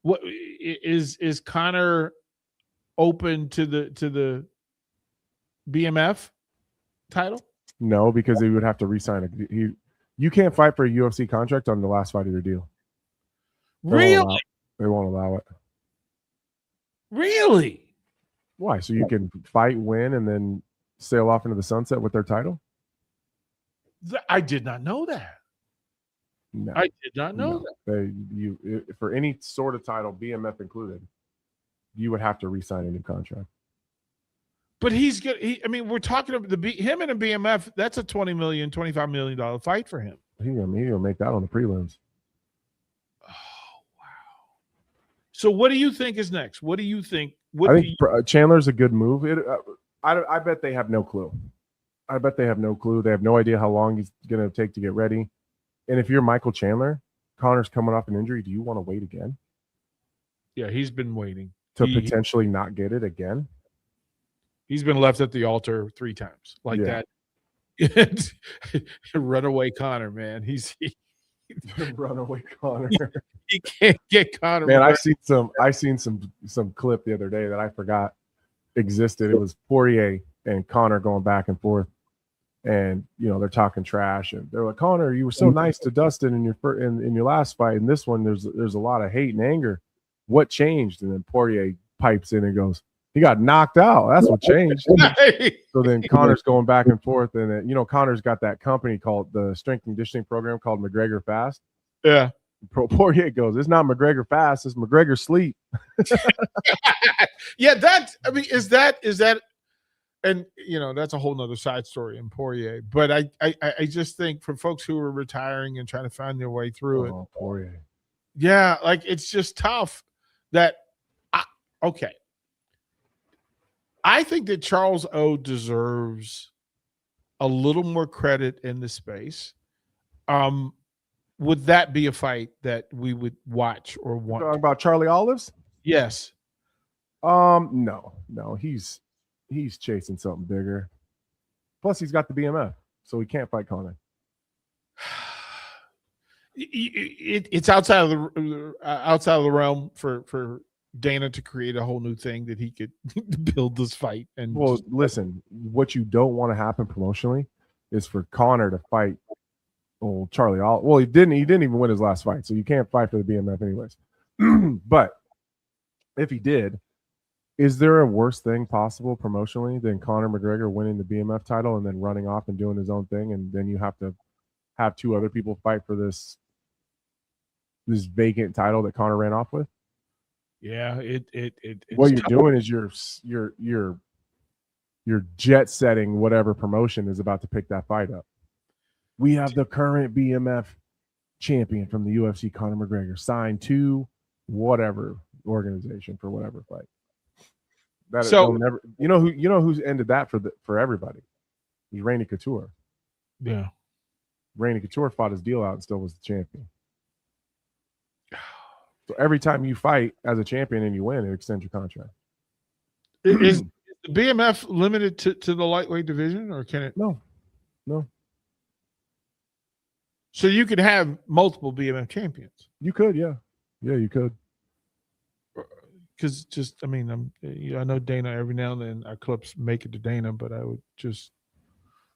What is Conor open to the BMF title? No, because he would have to re-sign you can't fight for a UFC contract on the last fight of your deal. Really? They won't allow it. Really? Why? So you can fight, win, and then sail off into the sunset with their title? I did not know that. No, I did not know that. For any sort of title, BMF included, you would have to re-sign a new contract. But he's good. I mean, we're talking about him and a BMF. That's a $20 million, $25 million fight for him. He's gonna make that on the prelims. Oh wow! So what do you think is next? What do you think? I think Chandler's a good move. I bet they have no clue. I bet they have no clue. They have no idea how long he's gonna take to get ready. And if you're Michael Chandler, Conor's coming off an injury. Do you want to wait again? Yeah, he's been waiting to potentially not get it again. He's been left at the altar 3 times like that. Runaway Conor, man. He's runaway Conor. He can't get Conor. Man, I seen some clip the other day that I forgot existed. It was Poirier and Conor going back and forth, and they're talking trash, and they're like, Conor, you were so nice to Dustin in your last fight. In this one, there's a lot of hate and anger. What changed? And then Poirier pipes in and goes, he got knocked out. That's what changed. So then Conor's going back and forth, and Conor's got that company called the strength and conditioning program called McGregor Fast. Yeah. Poirier goes, it's not McGregor Fast, it's McGregor Sleep. Yeah, is that, and that's a whole nother side story in Poirier. But I just think for folks who are retiring and trying to find their way through it, Poirier. Yeah, like it's just tough. Okay. I think that Charles O deserves a little more credit in the space. Would that be a fight that we would watch or want? Talking about Charlie Olives? Yes. No, he's chasing something bigger. Plus, he's got the BMF, so he can't fight Conor. it's outside of the realm for Dana to create a whole new thing that he could build this fight. And well, listen, what you don't want to happen promotionally is for Conor to fight Charlie. Well, he didn't even win his last fight, so you can't fight for the BMF anyways. But if he did, is there a worse thing possible promotionally than Conor McGregor winning the BMF title and then running off and doing his own thing, and then you have to have two other people fight for this vacant title that Conor ran off with? Yeah, what you're doing is you're jet setting whatever promotion is about to pick that fight up. We have the current BMF champion from the UFC, Conor McGregor, signed to whatever organization for whatever fight. Never, you know who's ended that for everybody? It was Randy Couture. Yeah, Randy Couture fought his deal out and still was the champion. So every time you fight as a champion and you win, it extends your contract. Is the BMF limited to the lightweight division, or can it? No. So you could have multiple BMF champions. You could, yeah, you could. Because I know Dana every now and then our clips make it to Dana, but I would just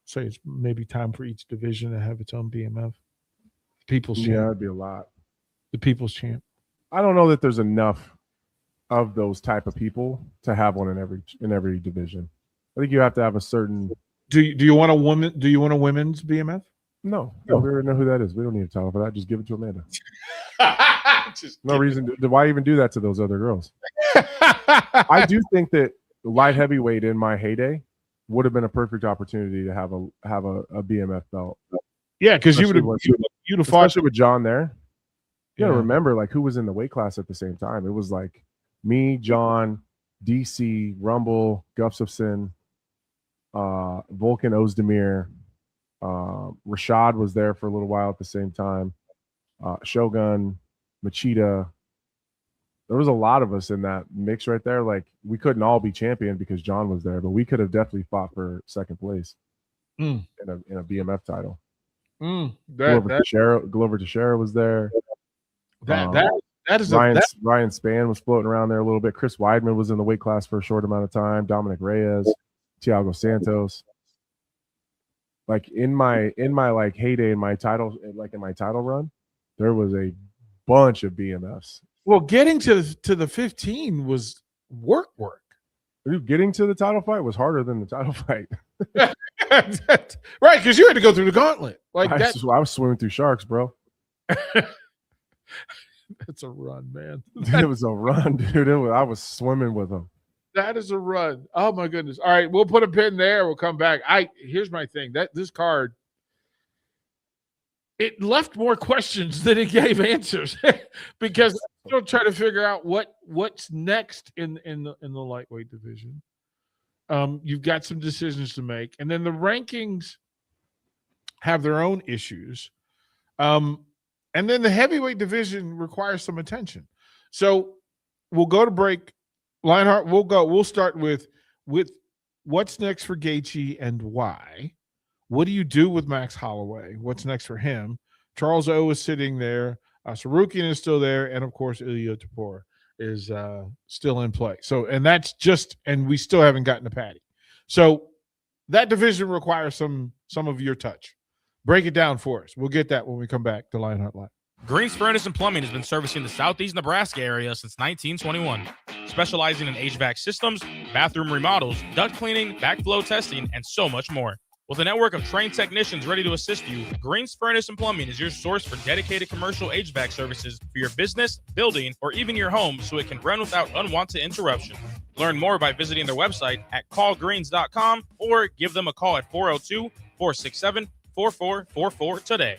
say it's maybe time for each division to have its own BMF. People's champ. Yeah, it'd be a lot. The people's champ. I don't know that there's enough of those type of people to have one in every division. I think you have to have a certain. Do you want a woman? Do you want a women's BMF? No. We already know who that is. We don't need a title for that. Just give it to Amanda. No reason to why even do that to those other girls. I do think that light heavyweight in my heyday would have been a perfect opportunity to have a BMF belt. Yeah, because you'd have fought, especially with John there. You gotta remember, like, who was in the weight class at the same time. It was like me, John, DC, Rumble, Gustafson, Volkan Ozdemir, Rashad was there for a little while at the same time. Shogun, Machida. There was a lot of us in that mix right there. Like, we couldn't all be champion because John was there, but we could have definitely fought for second place in a BMF title. Glover Teixeira was there. That is Ryan Spann was floating around there a little bit. Chris Weidman was in the weight class for a short amount of time. Dominic Reyes, Thiago Santos. Like in my like heyday in my title run, there was a bunch of BMFs. Well, getting to the 15 was work. Dude, getting to the title fight was harder than the title fight. Right, because you had to go through the gauntlet. Like I was swimming through sharks, bro. It's a run, man. It was a run, dude. I was swimming with them. That is a run. Oh my goodness. All right, we'll put a pin there. We'll come back. Here's my thing. This card, it left more questions than it gave answers because I'm still trying to figure out what's next in the lightweight division. You've got some decisions to make, and then the rankings have their own issues. And then the heavyweight division requires some attention. So we'll go to break. Lionheart, we'll start with what's next for Gaethje and why. What do you do with Max Holloway? What's next for him? Charles O is sitting there. Sarukian is still there. And, of course, Ilya Tapor is still in play. So, and we still haven't gotten to Patty. So that division requires some of your touch. Break it down for us. We'll get that when we come back to Lionheart Live. Green's Furnace and Plumbing has been servicing the southeast Nebraska area since 1921, specializing in HVAC systems, bathroom remodels, duct cleaning, backflow testing, and so much more. With a network of trained technicians ready to assist you, Green's Furnace and Plumbing is your source for dedicated commercial HVAC services for your business, building, or even your home so it can run without unwanted interruption. Learn more by visiting their website at callgreens.com or give them a call at 402-467-4444 today.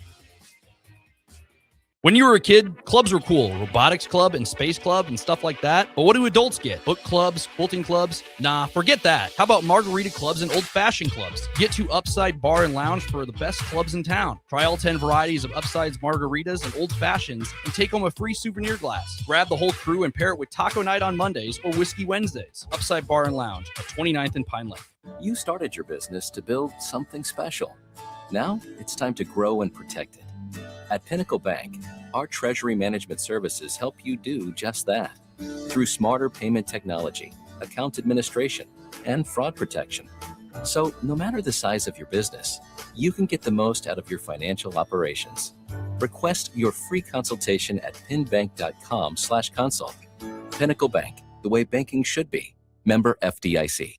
When you were a kid, clubs were cool. Robotics club and space club and stuff like that. But what do adults get? Book clubs, quilting clubs? Nah, forget that. How about margarita clubs and old-fashioned clubs? Get to Upside Bar and Lounge for the best clubs in town. Try all 10 varieties of Upside's margaritas and old fashions and take home a free souvenir glass. Grab the whole crew and pair it with taco night on Mondays or whiskey Wednesdays. Upside Bar and Lounge at 29th and Pine Lake. You started your business to build something special. Now it's time to grow and protect it. At Pinnacle Bank, our treasury management services help you do just that. Through smarter payment technology, account administration, and fraud protection. So no matter the size of your business, you can get the most out of your financial operations. Request your free consultation at pinbank.com/consult. Pinnacle Bank, the way banking should be. Member FDIC.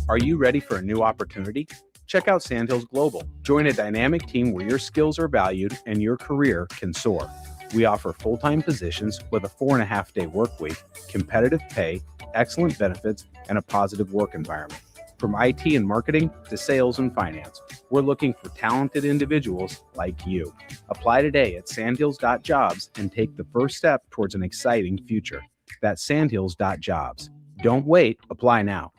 Are you ready for a new opportunity? Check out Sandhills Global. Join a dynamic team where your skills are valued and your career can soar. We offer full-time positions with a 4.5-day work week, competitive pay, excellent benefits, and a positive work environment. From IT and marketing to sales and finance, we're looking for talented individuals like you. Apply today at sandhills.jobs and take the first step towards an exciting future. That's sandhills.jobs. Don't wait, apply now.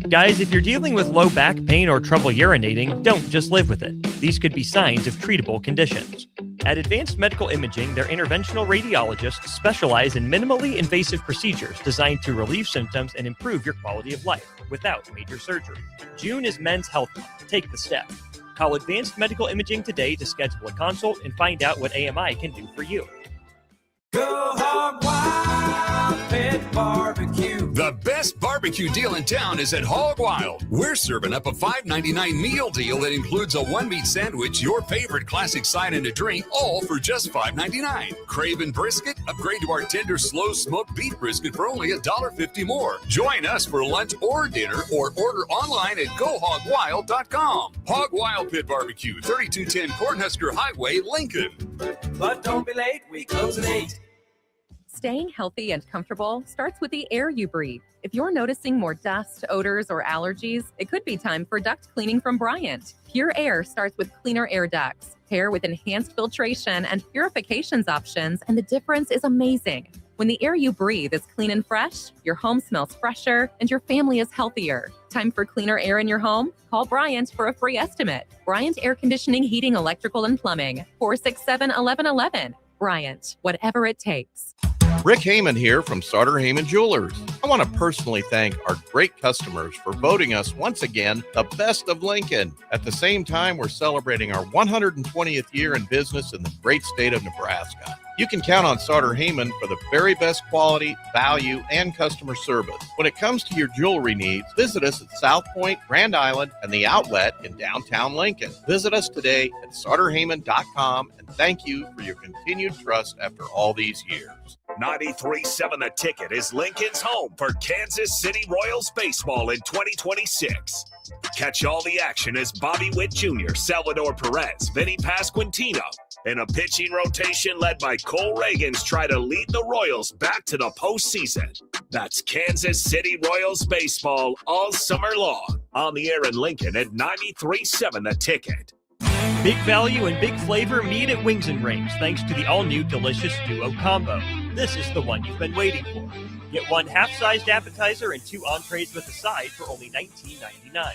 Guys, if you're dealing with low back pain or trouble urinating, don't just live with it. These could be signs of treatable conditions. At Advanced Medical Imaging, their interventional radiologists specialize in minimally invasive procedures designed to relieve symptoms and improve your quality of life without major surgery. June is Men's Health Month. Take the step. Call Advanced Medical Imaging today to schedule a consult and find out what AMI can do for you. Go Hog Wild Pit Barbecue. The best barbecue deal in town is at Hog Wild. We're serving up a $5.99 meal deal that includes a one-meat sandwich, your favorite classic side and a drink, all for just $5.99. Craving brisket? Upgrade to our tender, slow-smoked beef brisket for only $1.50 more. Join us for lunch or dinner, or order online at GoHogWild.com. Hog Wild Pit Barbecue, 3210 Cornhusker Highway, Lincoln. But don't be late, we close at 8. Staying healthy and comfortable starts with the air you breathe. If you're noticing more dust, odors, or allergies, it could be time for duct cleaning from Bryant. Pure Air starts with cleaner air ducts. Pair with enhanced filtration and purifications options, and the difference is amazing. When the air you breathe is clean and fresh, your home smells fresher, and your family is healthier. Time for cleaner air in your home? Call Bryant for a free estimate. Bryant Air Conditioning, Heating, Electrical, and Plumbing. 467-1111. Bryant, whatever it takes. Rick Heyman here from Sartor Heyman Jewelers. I want to personally thank our great customers for voting us once again the best of Lincoln. At the same time, we're celebrating our 120th year in business in the great state of Nebraska. You can count on Sartor Heyman for the very best quality, value, and customer service. When it comes to your jewelry needs, visit us at South Point, Grand Island, and the Outlet in downtown Lincoln. Visit us today at sartorheyman.com, and thank you for your continued trust after all these years. 93.7 The Ticket is Lincoln's home for Kansas City Royals baseball in 2026. Catch all the action as Bobby Witt Jr., Salvador Perez, Vinny Pasquantino, and a pitching rotation led by Cole Reagans try to lead the Royals back to the postseason. That's Kansas City Royals baseball all summer long. On the air in Lincoln at 93.7 The Ticket. Big value and big flavor meet at Wings and Rings thanks to the all-new delicious Duo Combo. This is the one you've been waiting for. Get one half-sized appetizer and 2 entrees with a side for only $19.99.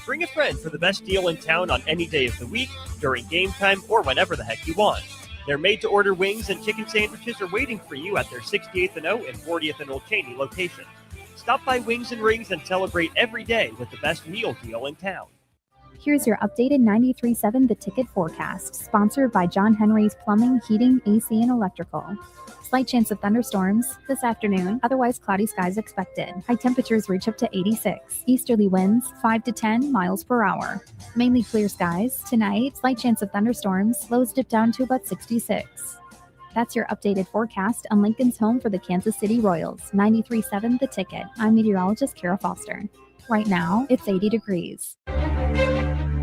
Bring a friend for the best deal in town on any day of the week, during game time, or whenever the heck you want. Their made-to-order wings and chicken sandwiches are waiting for you at their 68th and O and 40th and Old Cheney locations. Stop by Wings and Rings and celebrate every day with the best meal deal in town. Here's your updated 93.7 The Ticket forecast, sponsored by John Henry's Plumbing, Heating, AC, and Electrical. Slight chance of thunderstorms this afternoon, otherwise cloudy skies expected. High temperatures reach up to 86. Easterly winds 5 to 10 miles per hour. Mainly clear skies. Tonight, slight chance of thunderstorms, lows dip down to about 66. That's your updated forecast on Lincoln's home for the Kansas City Royals. 93.7 The Ticket. I'm meteorologist Kara Foster. Right now, it's 80 degrees.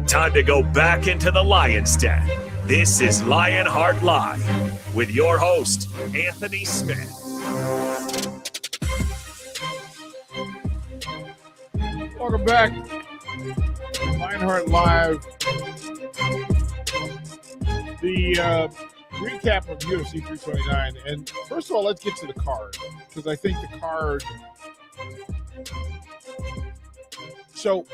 Time to go back into the Lion's Den. This is Lionheart Live with your host, Anthony Smith. Welcome back. Lionheart Live. The recap of UFC 329. And first of all, let's get to the card, because I think the card. So,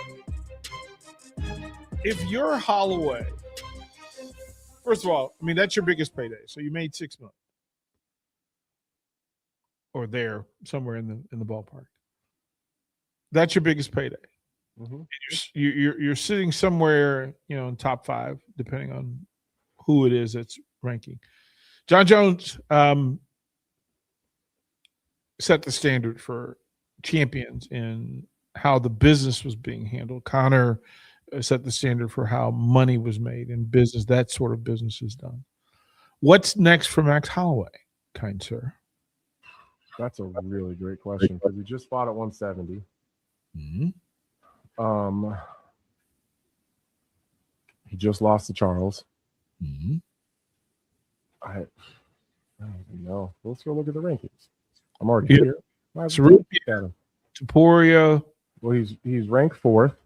if you're Holloway, first of all, I mean, that's your biggest payday. So you made $6 million, or there somewhere in the ballpark. That's your biggest payday. Mm-hmm. You're sitting somewhere, in top 5, depending on who it is that's ranking. John Jones set the standard for champions in how the business was being handled. Connor set the standard for how money was made in business. That sort of business is done. What's next for Max Holloway, kind sir? That's a really great question because he just fought at 170. Mm-hmm. He just lost to Charles. Mm-hmm. I don't even know. Let's go look at the rankings. I'm already here. Taporia. Well, he's ranked 4th.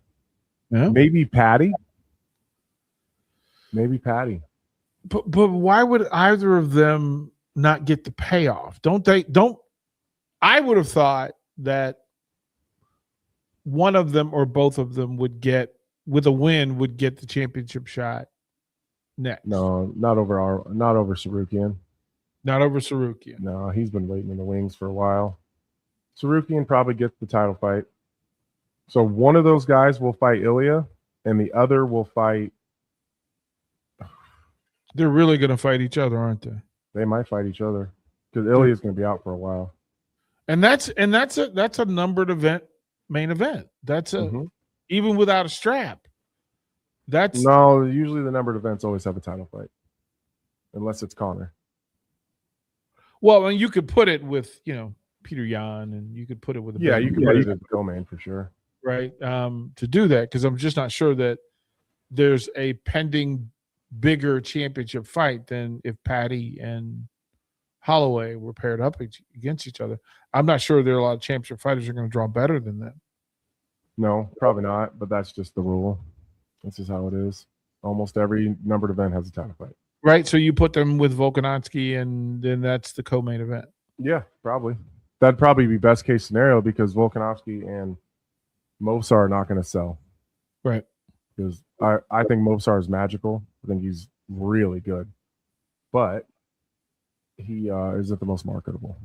Yeah. Maybe Patty. Maybe Patty. But why would either of them not get the payoff? I would have thought that one of them or both of them would get, with a win, would get the championship shot next. No, not over Sarukian. Not over Sarukian. No, he's been waiting in the wings for a while. Sarukian probably gets the title fight. So one of those guys will fight Ilya, and the other will fight. They're really going to fight each other, aren't they? They might fight each other because Ilya is going to be out for a while. And that's a numbered event, main event. That's even without a strap. That's no. Usually the numbered events always have a title fight, unless it's Connor. Well, and you could put it with Peter Yan, and you could put it with you could put it with co-main for sure. Right, to do that, because I'm just not sure that there's a pending bigger championship fight than if Patty and Holloway were paired up against each other. I'm not sure there are a lot of championship fighters who are going to draw better than that. No, probably not, but that's just the rule. This is how it is. Almost every numbered event has a title fight. Right, so you put them with Volkanovski, and then that's the co-main event. Yeah, probably. That'd probably be best case scenario because Volkanovski and Movsar are not going to sell. Right. Because I think Movsar is magical. I think he's really good. But he isn't the most marketable.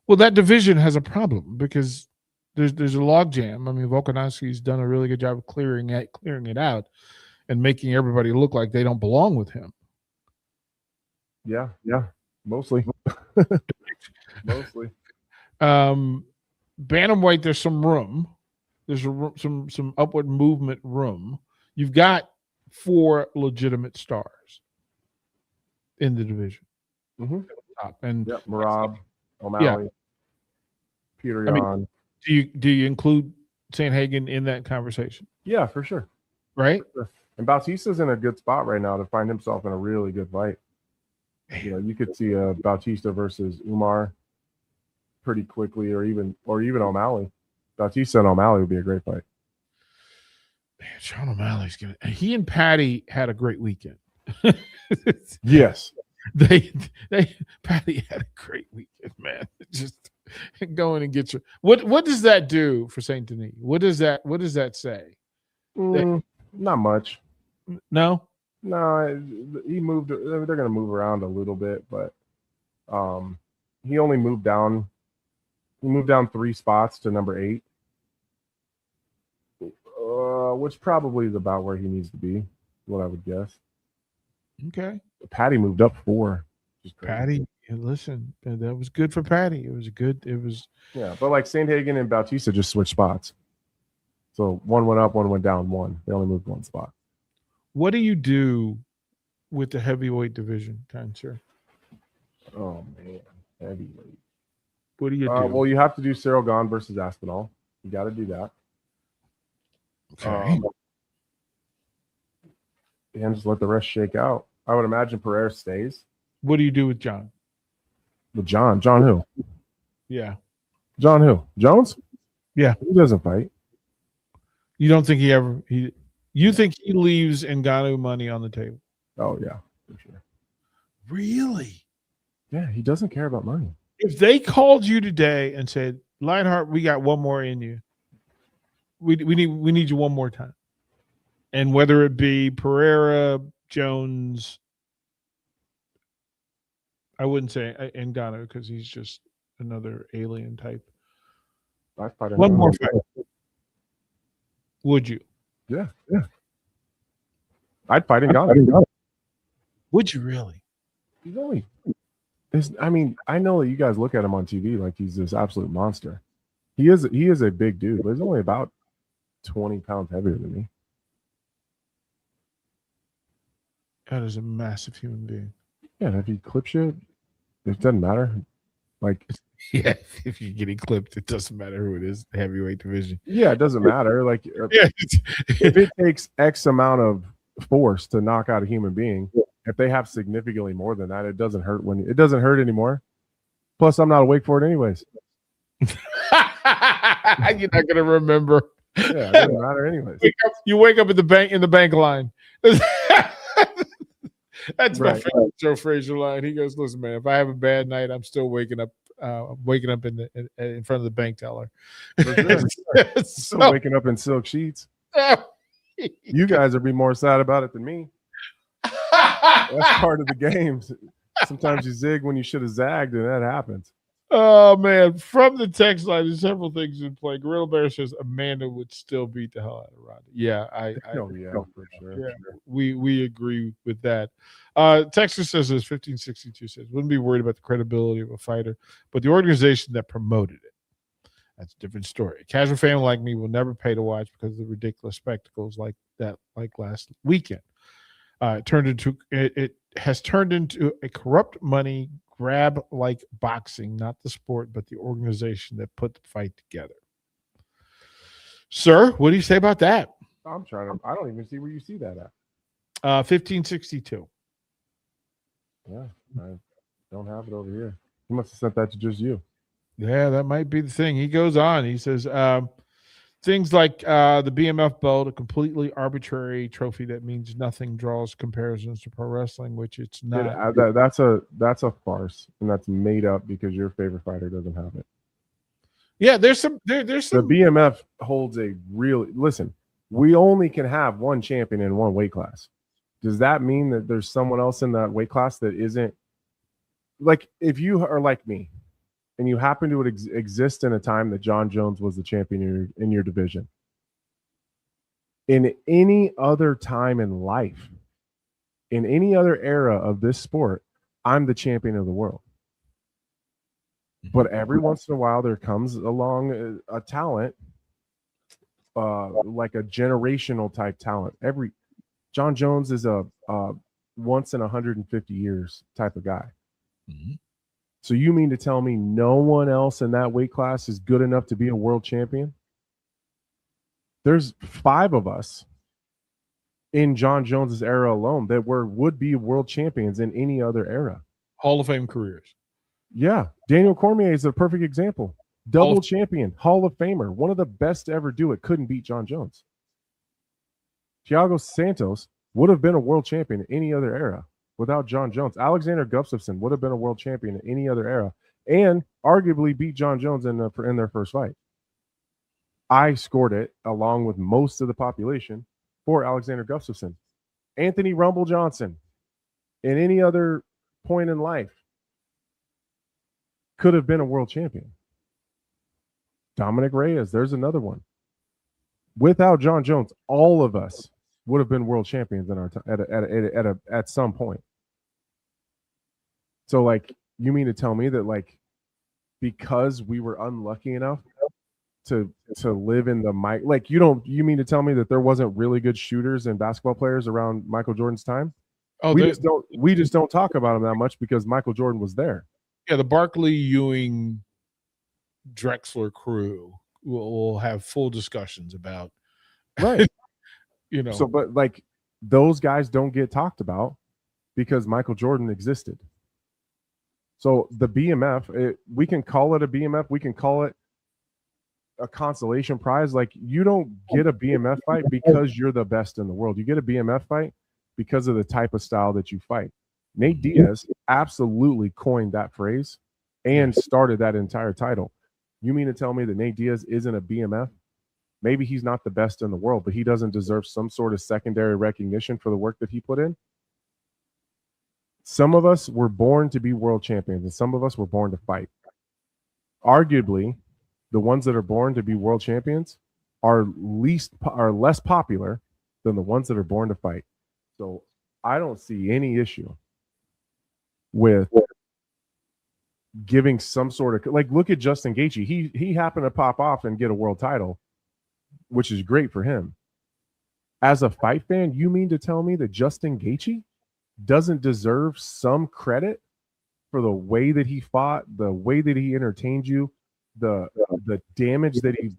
Well, that division has a problem because there's a logjam. I mean, Volkanovski's done a really good job of clearing it out and making everybody look like they don't belong with him. Yeah, mostly. Mostly. Bantamweight, there's some room. There's some upward movement room. You've got 4 legitimate stars in the division. Mm-hmm. Top. And Merab, O'Malley, Peter Yan. Do you include Sandhagen in that conversation? Yeah, for sure. Right? For sure. And Bautista's in a good spot right now to find himself in a really good fight. You could see Bautista versus Umar pretty quickly, or even O'Malley. Bautista and O'Malley would be a great fight. Man, Sean O'Malley's gonna. He and Patty had a great weekend. Yes, they Patty had a great weekend, man. Just going and get your what does that do for Saint Denis? What does that say? Not much. No, he moved. They're going to move around a little bit, but he only moved down. He moved down 3 spots to number 8, which probably is about where he needs to be. What I would guess. Okay. Patty moved up 4. Patty, listen, that was good for Patty. It was. Yeah, but like Sandhagen and Bautista just switched spots. So one went up, one went down, one. They only moved 1 spot. What do you do with the heavyweight division, kind sir? Oh man, heavyweight. What do you do? Well, you have to do Cyril Gahn versus Aspinall. You got to do that. Okay. And just let the rest shake out. I would imagine Pereira stays. What do you do with John? With John? John who? Yeah. John who? Jones? Yeah. He doesn't fight. You don't think you think he leaves Ngannou money on the table? Oh, yeah, for sure. Really? Yeah, he doesn't care about money. If they called you today and said, Lionheart, we got one more in you. We need you one more time. And whether it be Pereira, Jones, I wouldn't say Ngannou because he's just another alien type. One more fight. Would you? Yeah. I'd fight Ngannou. Would you really? He's only. I mean, I know that you guys look at him on TV like he's this absolute monster. He is a big dude, but he's only about 20 pounds heavier than me. That is a massive human being. Yeah, and if he clips you, it doesn't matter. Like, yeah, if you're getting clipped, it doesn't matter who it is. The heavyweight division. Yeah, it doesn't matter. Like, yeah. If it takes X amount of force to knock out a human being, if they have significantly more than that, it doesn't hurt it doesn't hurt anymore. Plus, I'm not awake for it anyways. You're not gonna remember. Yeah, it doesn't matter anyways. You wake up in the bank line. That's my favorite Joe Frazier line. He goes, "Listen, man, if I have a bad night, I'm still waking up in front of the bank teller." For sure. Still waking up in silk sheets. You guys would be more sad about it than me. That's part of the game. Sometimes you zig when you should have zagged, and that happens. Oh man! From the text line, there's several things in play. Gorilla Bear says Amanda would still beat the hell out of Ronda. Yeah, for sure. Yeah, we agree with that. Texas says this 1562 says wouldn't be worried about the credibility of a fighter, but the organization that promoted it. That's a different story. A casual fan like me will never pay to watch because of the ridiculous spectacles like that, like last weekend. It has turned into a corrupt money grab like boxing, not the sport, but the organization that put the fight together. Sir, what do you say about that? I don't even see where you see that at. 1562. Yeah, I don't have it over here. He must have sent that to just you. Yeah, that might be the thing. He goes on. He says things like the BMF belt, a completely arbitrary trophy that means nothing, draws comparisons to pro wrestling, which it's not. That's a farce, and that's made up because your favorite fighter doesn't have it. Yeah, there's some. The BMF holds a real. Listen, we only can have one champion in one weight class. Does that mean that there's someone else in that weight class that isn't? Like, if you are like me, and you happen to exist in a time that John Jones was the champion in your division. In any other time in life, in any other era of this sport, I'm the champion of the world. But every once in a while, there comes along a talent, like a generational type talent. John Jones is a once in 150 years type of guy. Mm-hmm. So you mean to tell me no one else in that weight class is good enough to be a world champion? There's 5 of us in John Jones's era alone that would be world champions in any other era. Hall of Fame careers. Yeah. Daniel Cormier is a perfect example. Double champion, Hall of Famer, one of the best to ever do it, couldn't beat John Jones. Thiago Santos would have been a world champion in any other era without John Jones. Alexander Gustafsson would have been a world champion in any other era and arguably beat John Jones in their first fight. I scored it along with most of the population for Alexander Gustafsson. Anthony Rumble Johnson, in any other point in life, could have been a world champion. Dominic Reyes, there's another one. Without John Jones, all of us would have been world champions in our at some point. So, like, you mean to tell me that, like, because we were unlucky enough to live in the mic, like, you mean to tell me that there wasn't really good shooters and basketball players around Michael Jordan's time? Oh, we just don't talk about him that much because Michael Jordan was there. Yeah, the Barkley, Ewing, Drexler crew will have full discussions about, right? You know, so, but like, those guys don't get talked about because Michael Jordan existed. So the BMF, we can call it a BMF, we can call it a consolation prize. Like, you don't get a BMF fight because you're the best in the world. You get a BMF fight because of the type of style that you fight. Nate Diaz absolutely coined that phrase and started that entire title. You mean to tell me that Nate Diaz isn't a BMF? Maybe he's not the best in the world, but he doesn't deserve some sort of secondary recognition for the work that he put in? Some of us were born to be world champions, and some of us were born to fight. Arguably, the ones that are born to be world champions are less popular than the ones that are born to fight. So I don't see any issue with giving some sort of, like, look at Justin Gaethje. He happened to pop off and get a world title, which is great for him. As a fight fan, you mean to tell me that Justin Gaethje doesn't deserve some credit for the way that he fought, the way that he entertained you, the damage that he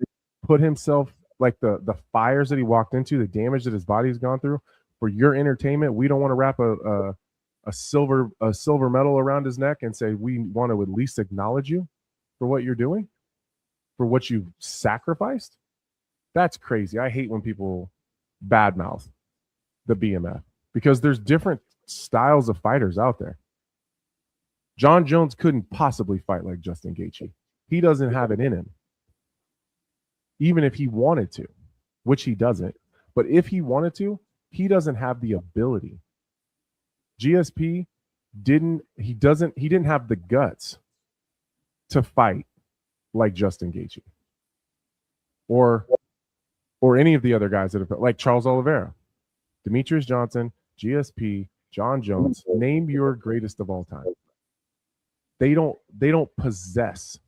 put himself, like the fires that he walked into, the damage that his body's gone through for your entertainment? We don't want to wrap a silver medal around his neck and say we want to at least acknowledge you for what you're doing, for what you've sacrificed. That's crazy. I hate when people badmouth the BMF because there's different styles of fighters out there. John Jones couldn't possibly fight like Justin Gaethje. He doesn't have it in him. Even if he wanted to, which he doesn't. But if he wanted to, he doesn't have the ability. GSP didn't have the guts to fight like Justin Gaethje. Or any of the other guys that have, like Charles Oliveira, Demetrius Johnson, GSP, John Jones, name your greatest of all time. They don't possess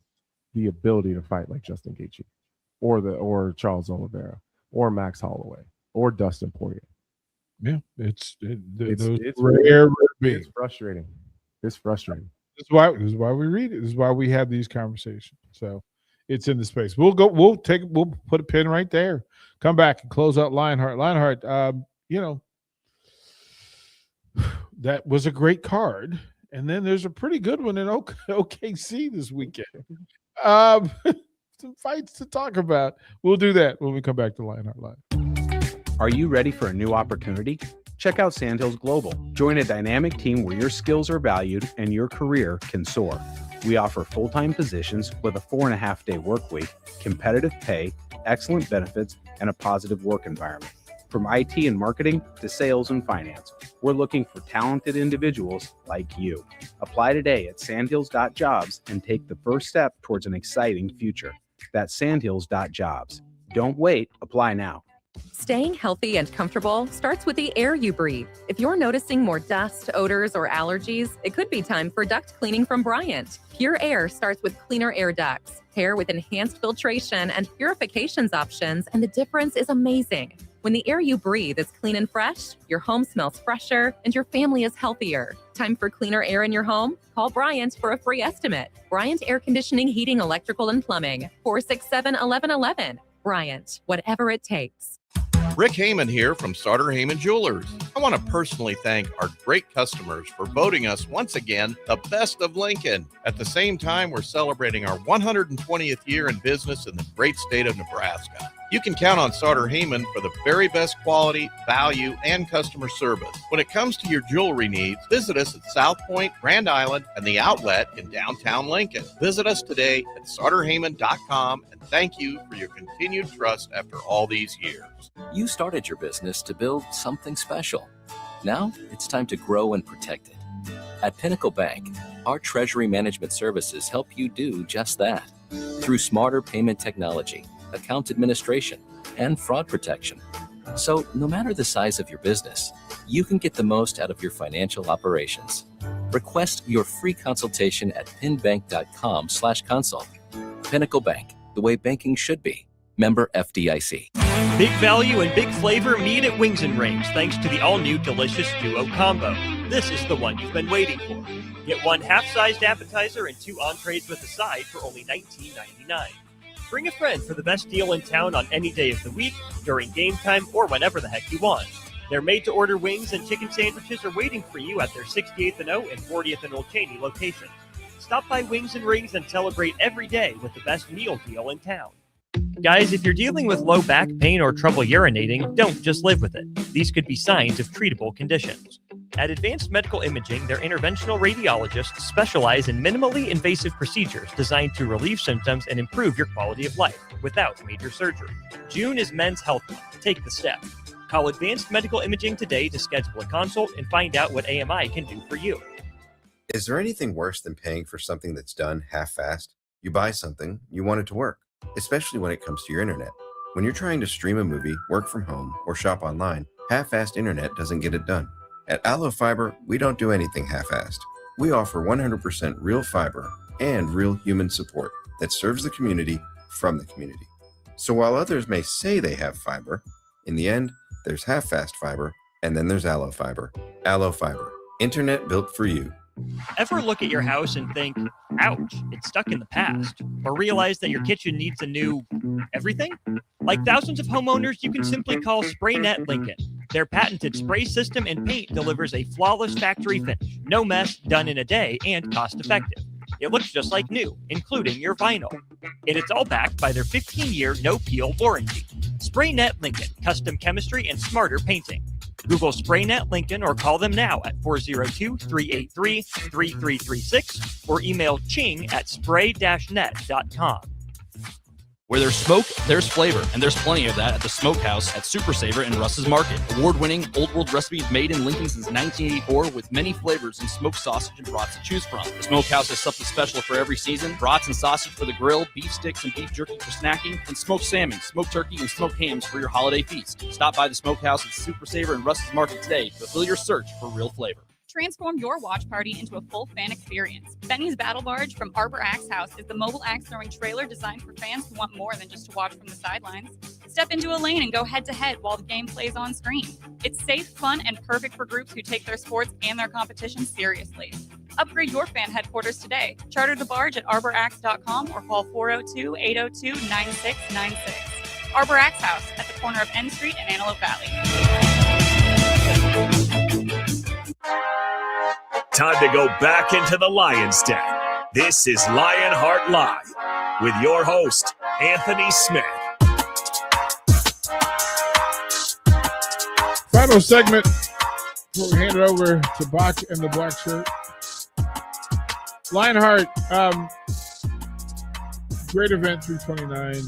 the ability to fight like Justin Gaethje or Charles Oliveira or Max Holloway or Dustin Poirier. Yeah, it's rare. It's frustrating. It's frustrating. This is why we read it. This is why we have these conversations. So it's in the space. We'll put a pin right there. Come back and close out Lionheart. Lionheart, that was a great card. And then there's a pretty good one in OKC this weekend. Some fights to talk about. We'll do that when we come back to Lionheart Live. Are you ready for a new opportunity? Check out Sandhills Global. Join a dynamic team where your skills are valued and your career can soar. We offer full-time positions with a 4.5-day work week, competitive pay, excellent benefits, and a positive work environment. From IT and marketing to sales and finance, we're looking for talented individuals like you. Apply today at sandhills.jobs and take the first step towards an exciting future. That's sandhills.jobs. Don't wait. Apply now. Staying healthy and comfortable starts with the air you breathe. If you're noticing more dust, odors, or allergies, it could be time for duct cleaning from Bryant. Pure Air starts with cleaner air ducts, pair with enhanced filtration and purifications options, and the difference is amazing. When the air you breathe is clean and fresh, your home smells fresher and your family is healthier. Time for cleaner air in your home? Call Bryant for a free estimate. Bryant Air Conditioning, Heating, Electrical, and Plumbing. 467-1111. Bryant, whatever it takes. Rick Heyman here from Starter Heyman Jewelers. I want to personally thank our great customers for voting us once again the best of Lincoln. At the same time, we're celebrating our 120th year in business in the great state of Nebraska. You can count on Starter Heyman for the very best quality, value, and customer service. When it comes to your jewelry needs, visit us at South Point, Grand Island, and the Outlet in downtown Lincoln. Visit us today at starterheyman.com, and thank you for your continued trust after all these years. You started your business to build something special. Now it's time to grow and protect it. At Pinnacle Bank, our treasury management services help you do just that. Through smarter payment technology, account administration, and fraud protection. So no matter the size of your business, you can get the most out of your financial operations. Request your free consultation at pinbank.com/consult. Pinnacle Bank, the way banking should be. Member FDIC. Big value and big flavor meet at Wings and Rings thanks to the all-new delicious Duo Combo. This is the one you've been waiting for. Get one half-sized appetizer and 2 entrees with a side for only $19.99. Bring a friend for the best deal in town on any day of the week, during game time, or whenever the heck you want. Their made-to-order wings and chicken sandwiches are waiting for you at their 68th and O and 40th and Old Cheney locations. Stop by Wings and Rings and celebrate every day with the best meal deal in town. Guys, if you're dealing with low back pain or trouble urinating, don't just live with it. These could be signs of treatable conditions. At Advanced Medical Imaging, their interventional radiologists specialize in minimally invasive procedures designed to relieve symptoms and improve your quality of life without major surgery. June is Men's Health Month. Take the step. Call Advanced Medical Imaging today to schedule a consult and find out what AMI can do for you. Is there anything worse than paying for something that's done half-assed? You buy something, you want it to work, especially when it comes to your internet. When you're trying to stream a movie, work from home, or shop online, half-assed internet doesn't get it done. At Allo Fiber, we don't do anything half-assed. we offer 100% real fiber and real human support that serves the community from the community. So while others may say they have fiber, in the end, there's half-fast fiber, and then there's Allo Fiber. Allo Fiber, internet built for you. Ever look at your house and think, ouch, it's stuck in the past? Or realize that your kitchen needs a new everything? Like thousands of homeowners, you can simply call SprayNet Lincoln. Their patented spray system and paint delivers a flawless factory finish. No mess, done in a day, and cost-effective. It looks just like new, including your vinyl. And it's all backed by their 15-year no-peel warranty. SprayNet Lincoln, custom chemistry and smarter painting. Google SprayNet Lincoln or call them now at 402-383-3336 or email ching@spray-net.com. Where there's smoke, there's flavor, and there's plenty of that at the Smokehouse at Super Saver in Russ's Market. Award-winning Old World recipes made in Lincoln since 1984 with many flavors and smoked sausage and brats to choose from. The Smokehouse has something special for every season: brats and sausage for the grill, beef sticks and beef jerky for snacking, and smoked salmon, smoked turkey, and smoked hams for your holiday feast. Stop by the Smokehouse at Super Saver in Russ's Market today to fulfill your search for real flavor. Transform your watch party into a full fan experience. Benny's Battle Barge from Arbor Axe House is the mobile axe throwing trailer designed for fans who want more than just to watch from the sidelines. Step into a lane and go head-to-head while the game plays on screen. It's safe, fun, and perfect for groups who take their sports and their competition seriously. Upgrade your fan headquarters today. Charter the barge at arboraxe.com or call 402-802-9696. Arbor Axe House at the corner of N Street and Antelope Valley. Time to go back into the Lion's Den. This is Lionheart Live with your host, Anthony Smith. Final segment before we hand it over to Bach and the black shirt. Lionheart, great event, 329.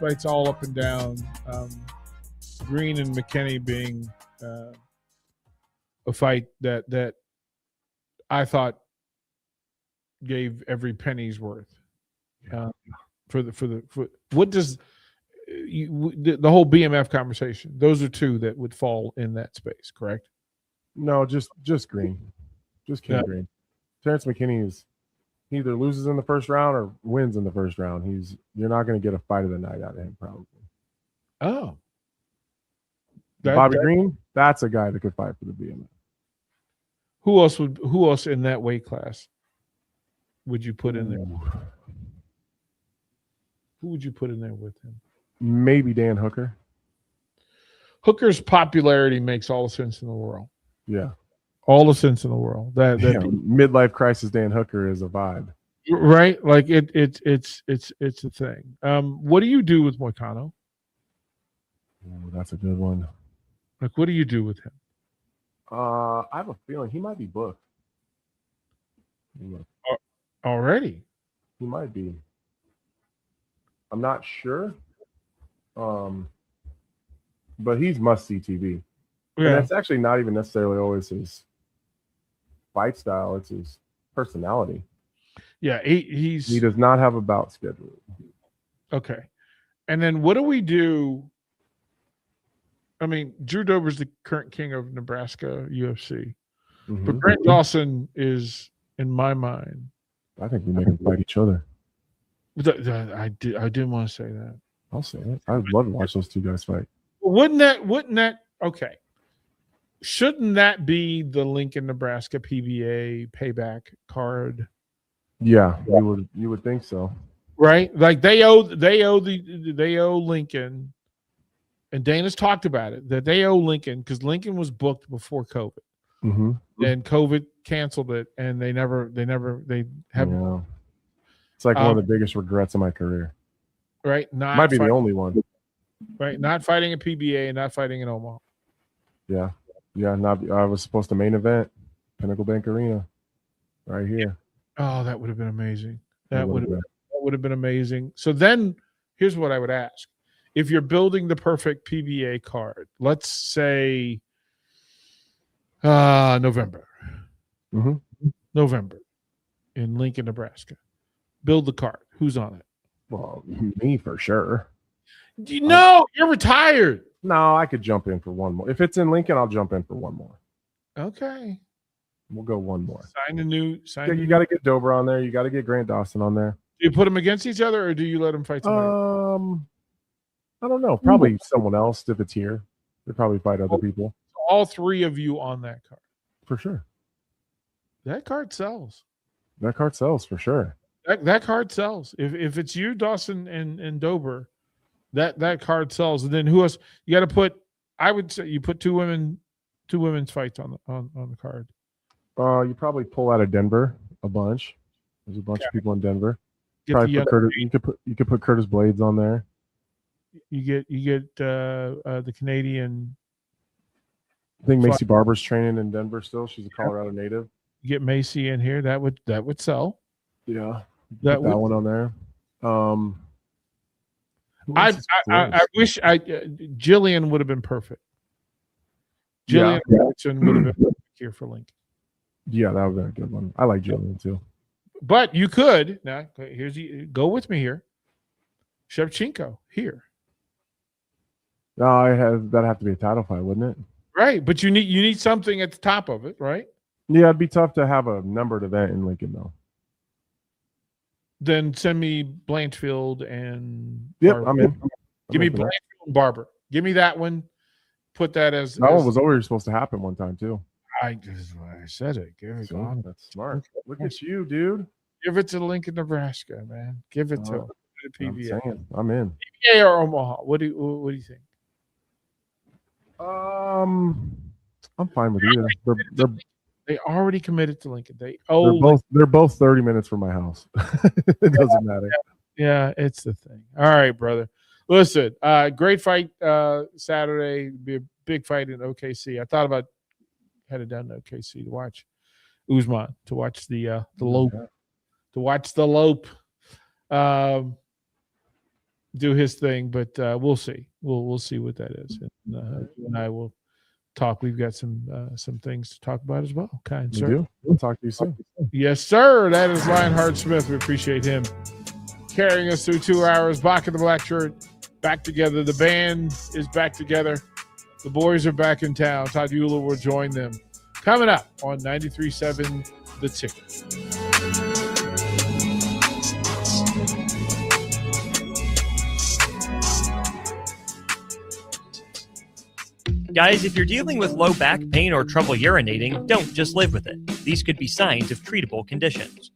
Fights all up and down. Green and McKinney being a fight that I thought gave every penny's worth. For what does the whole BMF conversation? Those are two that would fall in that space, correct? No, just Green, Green. Terrence McKinney he either loses in the first round or wins in the first round. You're not going to get a fight of the night out of him, probably. Oh, Bobby Green, that's a guy that could fight for the BMF. Who else in that weight class would you put in there? Who would you put in there with him? Maybe Dan Hooker. Hooker's popularity makes all the sense in the world. Yeah. All the sense in the world. That midlife crisis Dan Hooker is a vibe. Right? Like it's a thing. What do you do with Moicano? Oh, that's a good one. Like, what do you do with him? I have a feeling he might be booked. Already? He might be. I'm not sure. But he's must-see TV. Yeah. And that's actually not even necessarily always his fight style. It's his personality. Yeah, he does not have a bout schedule. Okay. And then what do we do? I mean, Drew Dober's the current king of Nebraska UFC. Mm-hmm. But Grant Dawson is, in my mind, I think we make them fight each other. I didn't want to say that. I'll say it. I'd love to watch those two guys fight. Wouldn't that okay. Shouldn't that be the Lincoln, Nebraska PBA payback card? Yeah, you would think so. Right? Like they owe Lincoln, and Dana's talked about it, that they owe Lincoln because Lincoln was booked before COVID. Mm-hmm. Then COVID canceled it, and they haven't. Yeah. It's like one of the biggest regrets of my career. Right? Might be the only one. Right? Not fighting a PBA and not fighting in Omaha. Yeah. Yeah. I was supposed to main event Pinnacle Bank Arena right here. Oh, that would have been amazing. That would have been amazing. So then here's what I would ask. If you're building the perfect PBA card, let's say November. Mm-hmm. November in Lincoln, Nebraska. Build the card. Who's on it? Well, me for sure. No, you're retired. No, I could jump in for one more. If it's in Lincoln, I'll jump in for one more. Okay. We'll go one more. Sign a new. Yeah, you got to get Dober on there. You got to get Grant Dawson on there. Do you put them against each other, or do you let them fight somebody? I don't know. Probably someone else if it's here. They probably fight other people. All three of you on that card. For sure. That card sells. That card sells for sure. That card sells. If it's you, Dawson, and Dober, that card sells. And then who else? You got to put. I would say you put two women's fights on the card. You probably pull out of Denver a bunch. There's a bunch of people in Denver. Get Probably the put Curtis, you could put Curtis Blades on there. You get the Canadian. I think Macy Barber's training in Denver still. She's a Colorado native. You get Macy in here. That would sell. Yeah, that one on there. I wish Jillian would have been perfect. Jillian Robertson would have been perfect here for Lincoln. Yeah, that would have been a good one. I like Jillian too. But you could now. Go with me here. Shevchenko here. No, that'd have to be a title fight, wouldn't it? Right, but you need something at the top of it, right? Yeah, it'd be tough to have a numbered event in Lincoln, though. Then send me Blanchfield and Barber. I'm in. Give me Blanchfield and Barber. Give me that one. Put that as that one was always supposed to happen one time too. I said it. Give it on. That's smart. Look at you, dude. Give it to Lincoln, Nebraska, man. Give it to PBA. I'm in. PBA or Omaha? What do you think? I'm fine with either. They already committed to Lincoln. They're both 30 minutes from my house. It doesn't matter. Yeah, it's the thing. All right, brother. Listen, great fight Saturday. Be a big fight in OKC. I thought about headed down to OKC to watch Usman, to watch the Lope, to watch the Lope do his thing. But we'll see. We'll see what that is, and you and I will talk. We've got some things to talk about as well. Kind sir. Do. We'll talk to you soon. Yes, sir. That is Lionheart Smith. We appreciate him carrying us through 2 hours. Bach in the black shirt, back together. The band is back together. The boys are back in town. Todd Euler will join them. Coming up on 93.7 The Ticket. Guys, if you're dealing with low back pain or trouble urinating, don't just live with it. These could be signs of treatable conditions.